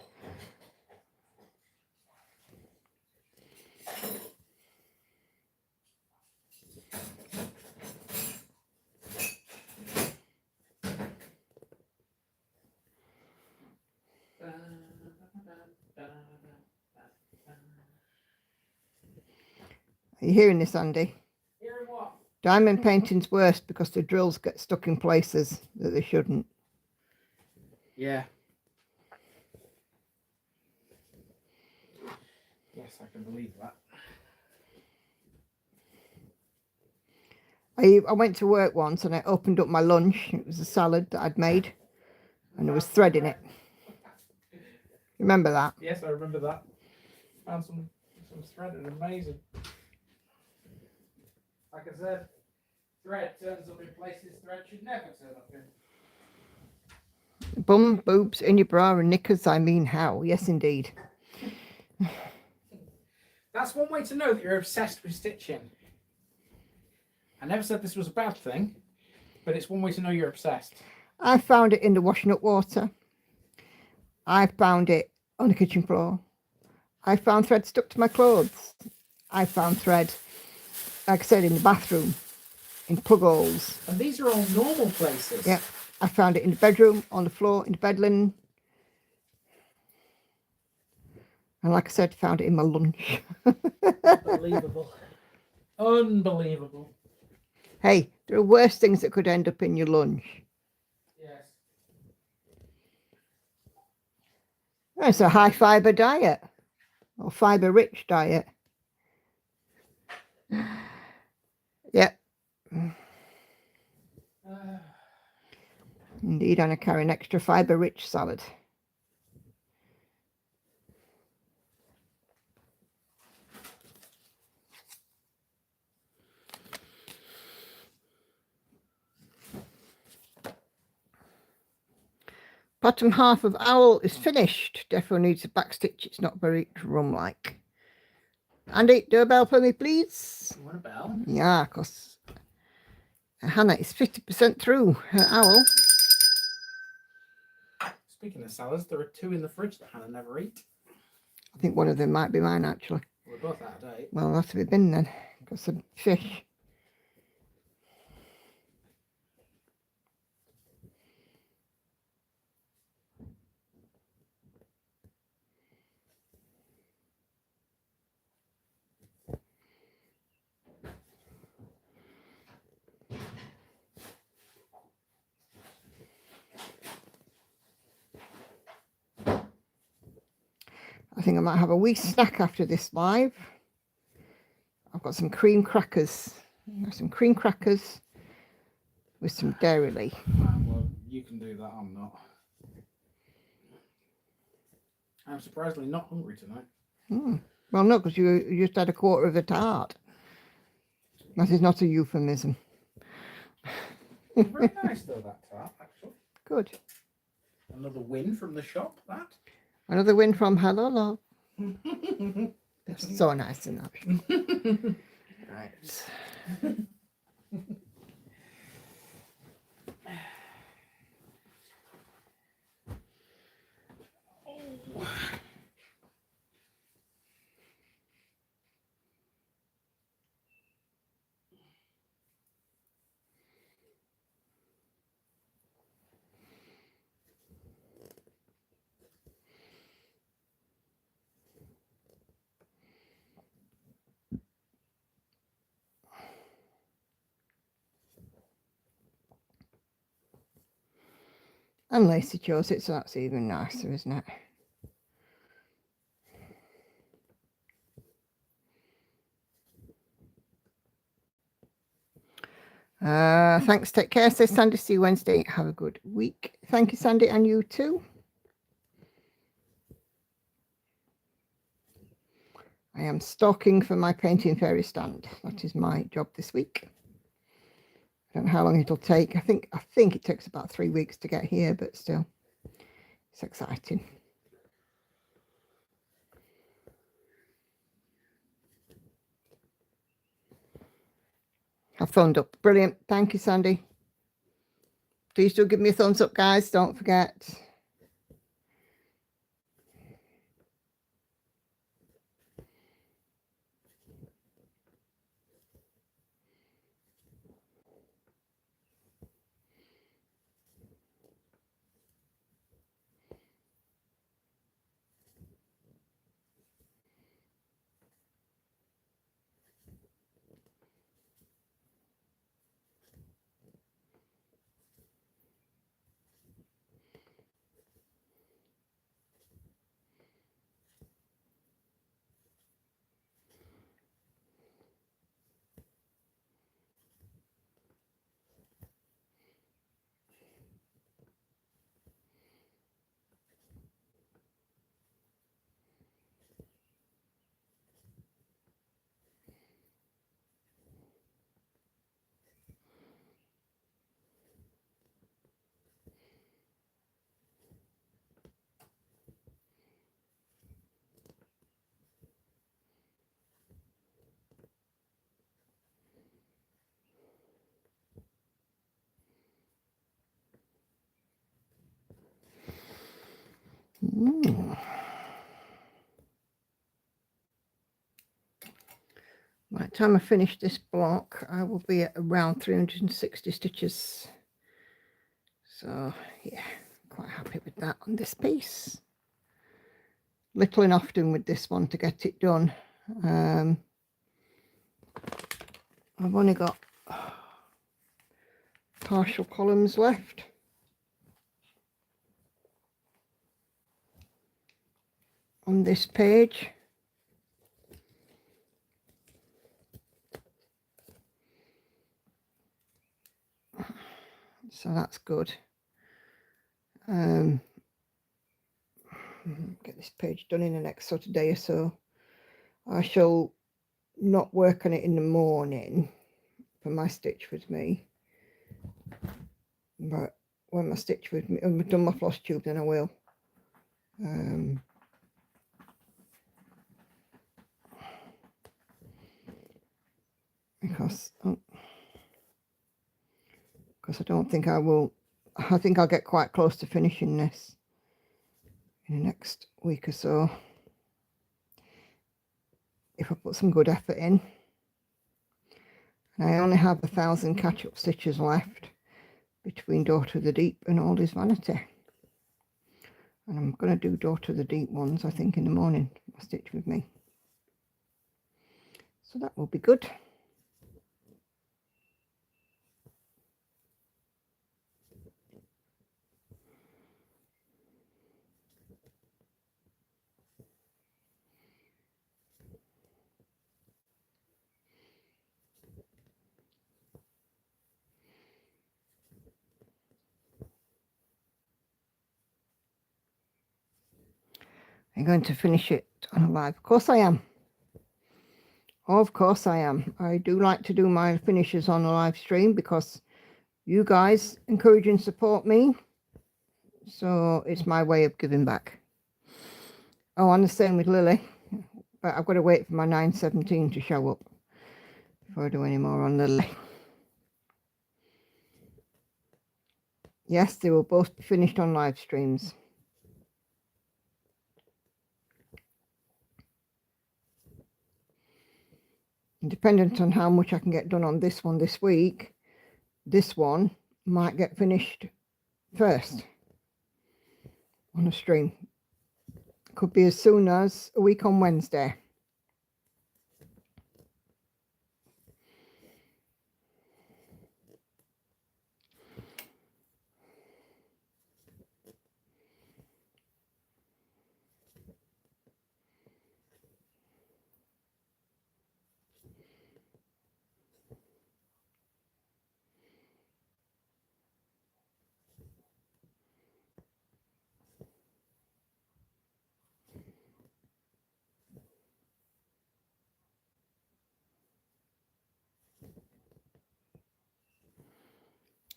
Are you hearing this, Andy? Hearing what? Diamond painting's worse because the drills get stuck in places that they shouldn't. Yeah. Yes, I can believe that. I went to work once and I opened up my lunch. It was a salad that I'd made and there was thread in it. Remember that? Yes, I remember that. Found some thread, and amazing. Like I said, thread turns up in places thread should never turn up in. Bum, boobs, in your bra and knickers, I mean how. Yes, indeed. That's one way to know that you're obsessed with stitching. I never said this was a bad thing, but it's one way to know you're obsessed. I found it in the washing up water. I found it on the kitchen floor. I found thread stuck to my clothes. I found thread, like I said, in the bathroom, in plug holes. And these are all normal places. Yeah. I found it in the bedroom, on the floor, in the bed linen. And like I said, found it in my lunch. Unbelievable. Unbelievable. Hey, there are worse things that could end up in your lunch. Yes. It's a high fibre diet or fibre rich diet. Yep. Indeed, and I carry an extra fibre rich salad. Bottom half of owl is finished. Defo needs a back stitch. It's not very drum-like. Andy, do a bell for me, please. You want a bell? Yeah, because Hannah is 50% through her owl. Speaking of salads, there are 2 in the fridge that Hannah never eat. I think one of them might be mine, actually. We're both out of date. Well, that's a bit bin then. Got some fish. I think I might have a wee snack after this live. I've got some cream crackers. Some cream crackers with some dairy. Well, you can do that. I'm not. I'm surprisingly not hungry tonight. Well, no, because you just had a quarter of a tart. That is not a euphemism. Very nice though, that tart, actually. Good. Another win from the shop, that. Another win from Hello Love. They're so nice in that. Right. And Lacey chose it, so that's even nicer, isn't it? Thanks, take care, says Sandy. See you Wednesday. Have a good week. Thank you, Sandy, and you too. I am stalking for my painting fairy stand. That is my job this week. I don't know how long it'll take. I think it takes about 3 weeks to get here, but still, it's exciting. I've phoned up. Brilliant. Thank you, Sandy. Please do give me a thumbs up, guys. Don't forget. By the time I finish this block, I will be at around 360 stitches. So, yeah, quite happy with that on this piece. Little and often with this one to get it done. I've only got partial columns left. On this page. So that's good. Get this page done in the next sort of day or so. I shall not work on it in the morning for my stitch with me, but when my stitch with me, I've done my floss tube, then I will. Because I don't think I will. I think I'll get quite close to finishing this in the next week or so if I put some good effort in. And I only have 1,000 catch-up stitches left between Daughter of the Deep and Old is Vanity. And I'm going to do Daughter of the Deep ones, I think, in the morning. My stitch with me. So that will be good. I'm going to finish it on a live. Of course I am. Of course I am. I do like to do my finishes on a live stream because you guys encourage and support me. So it's my way of giving back. Oh, and the same with Lily. But I've got to wait for my 917 to show up before I do any more on Lily. Yes, they will both be finished on live streams. Dependent on how much I can get done on this one this week, this one might get finished first on a stream. Could be as soon as a week on Wednesday.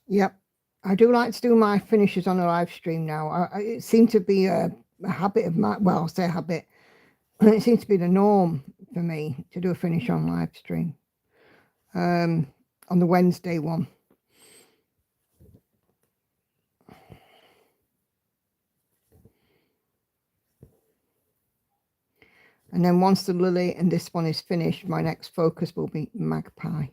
Yep, I do like to do my finishes on a live stream now. It seemed to be a habit of mine. Well, I'll say habit. It seems to be the norm for me to do a finish on live stream. On the Wednesday one. And then once the Lily and this one is finished, my next focus will be Magpie.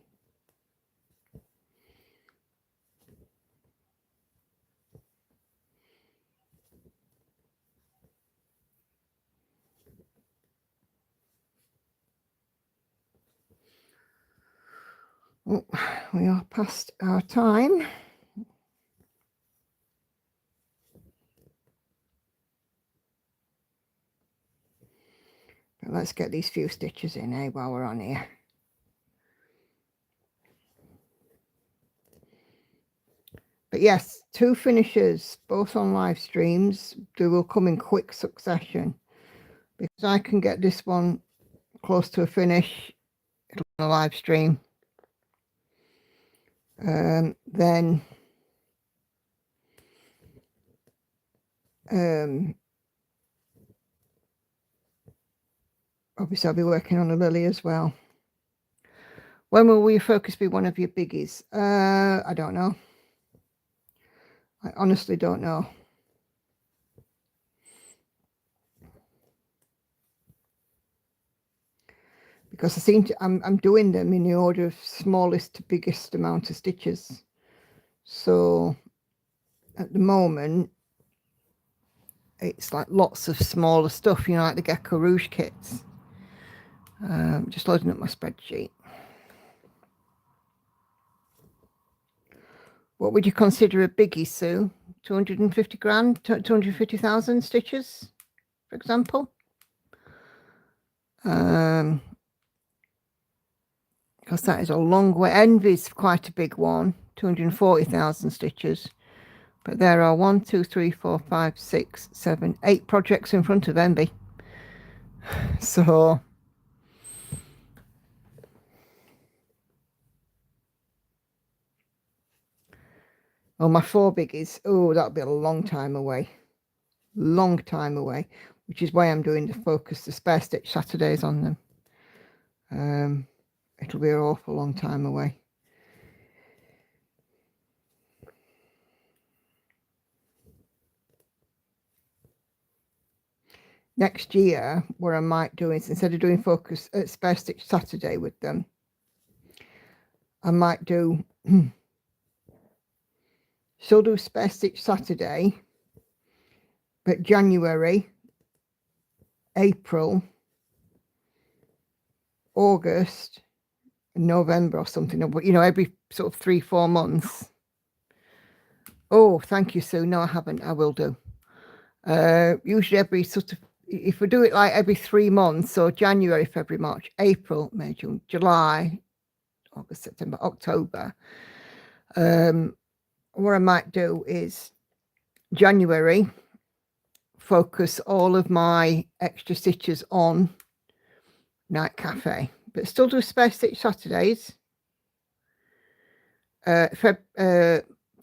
Oh, we are past our time. But let's get these few stitches in, while we're on here. But yes, 2 finishes, both on live streams. They will come in quick succession because I can get this one close to a finish on a live stream. Then obviously I'll be working on a Lily as well. When will your focus be one of your biggies? I don't know. I honestly don't know. Because I seem to, I'm doing them in the order of smallest to biggest amount of stitches. So at the moment, it's like lots of smaller stuff, you know, like the Gecko Rouge kits. Just loading up my spreadsheet. What would you consider a biggie, Sue? 250 grand, 250,000 stitches, for example? Because that is a long way. Envy's quite a big one, 240,000 stitches. But there are 1, 2, 3, 4, 5, 6, 7, 8 projects in front of Envy. So well, my 4 biggies, oh, that'll be a long time away. Long time away, which is why I'm doing the focus, the spare stitch Saturdays on them. It'll be an awful long time away. Next year, what I might do is, instead of doing focus spare stitch Saturday with them, I might do still do spare stitch Saturday, but January, April, August, November or something, but you know, every sort of 3-4 months. Oh, thank you, Sue. No, I haven't. I will do. Usually every sort of, if we do it like every 3 months, so January, February, March, April, May, June, July, August, September, October. What I might do is January focus all of my extra stitches on Night Cafe, but still do spare stitch Saturdays.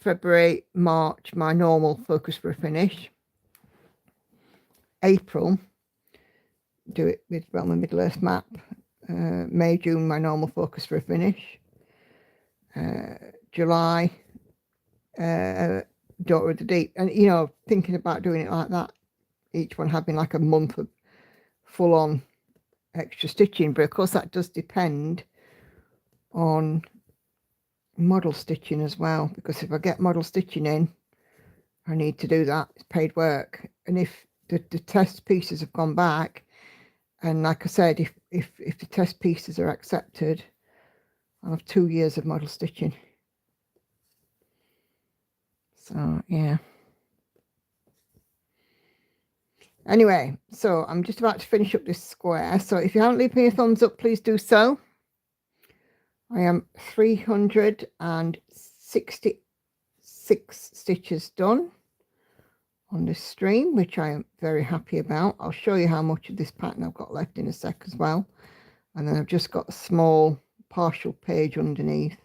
February, March, my normal focus for a finish. April, do it with Realm of Middle Earth map. May, June, my normal focus for a finish. July, Daughter of the Deep. And, you know, thinking about doing it like that, each one having like a month of full-on extra stitching. But, of course, that does depend on model stitching as well, because if I get model stitching in, I need to do that. It's paid work. And if the test pieces have gone back, and like I said, if the test pieces are accepted, I'll have 2 years of model stitching. So yeah. Anyway, so I'm just about to finish up this square. So if you haven't left me a thumbs up, please do so. I am 366 stitches done on this stream, which I am very happy about. I'll show you how much of this pattern I've got left in a sec as well. And then I've just got a small partial page underneath.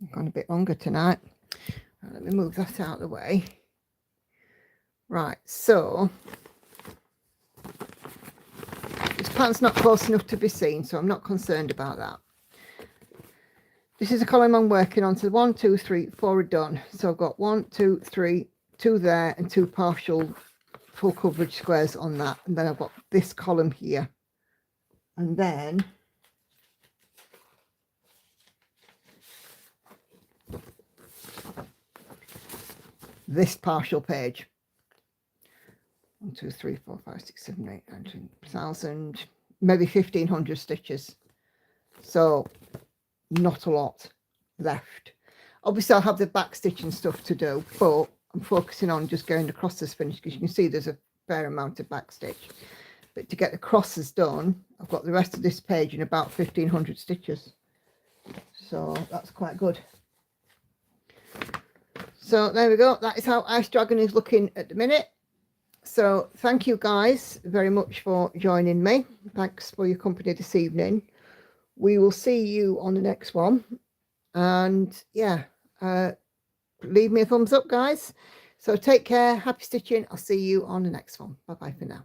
I've gone a bit longer tonight. Let me move that out of the way. Right, so this pattern's not close enough to be seen, so I'm not concerned about that. This is a column I'm working on. So 1, 2, 3, 4 are done. So I've got 1, 2, 3, 2 there, and 2 partial full coverage squares on that. And then I've got this column here. And then this partial page. 1, 2, 3, 4, 5, 6, 7, 8, 9, 10,000, maybe 1,500 stitches. So not a lot left. Obviously I'll have the back stitching stuff to do, but I'm focusing on just going across this finish, because you can see there's a fair amount of back stitch. But to get the crosses done, I've got the rest of this page in about 1,500 stitches. So that's quite good. So there we go. That is how Ice Dragon is looking at the minute. So thank you guys very much for joining me. Thanks for your company this evening. We will see you on the next one. And yeah, leave me a thumbs up, guys. So take care. Happy stitching. I'll see you on the next one. Bye bye for now.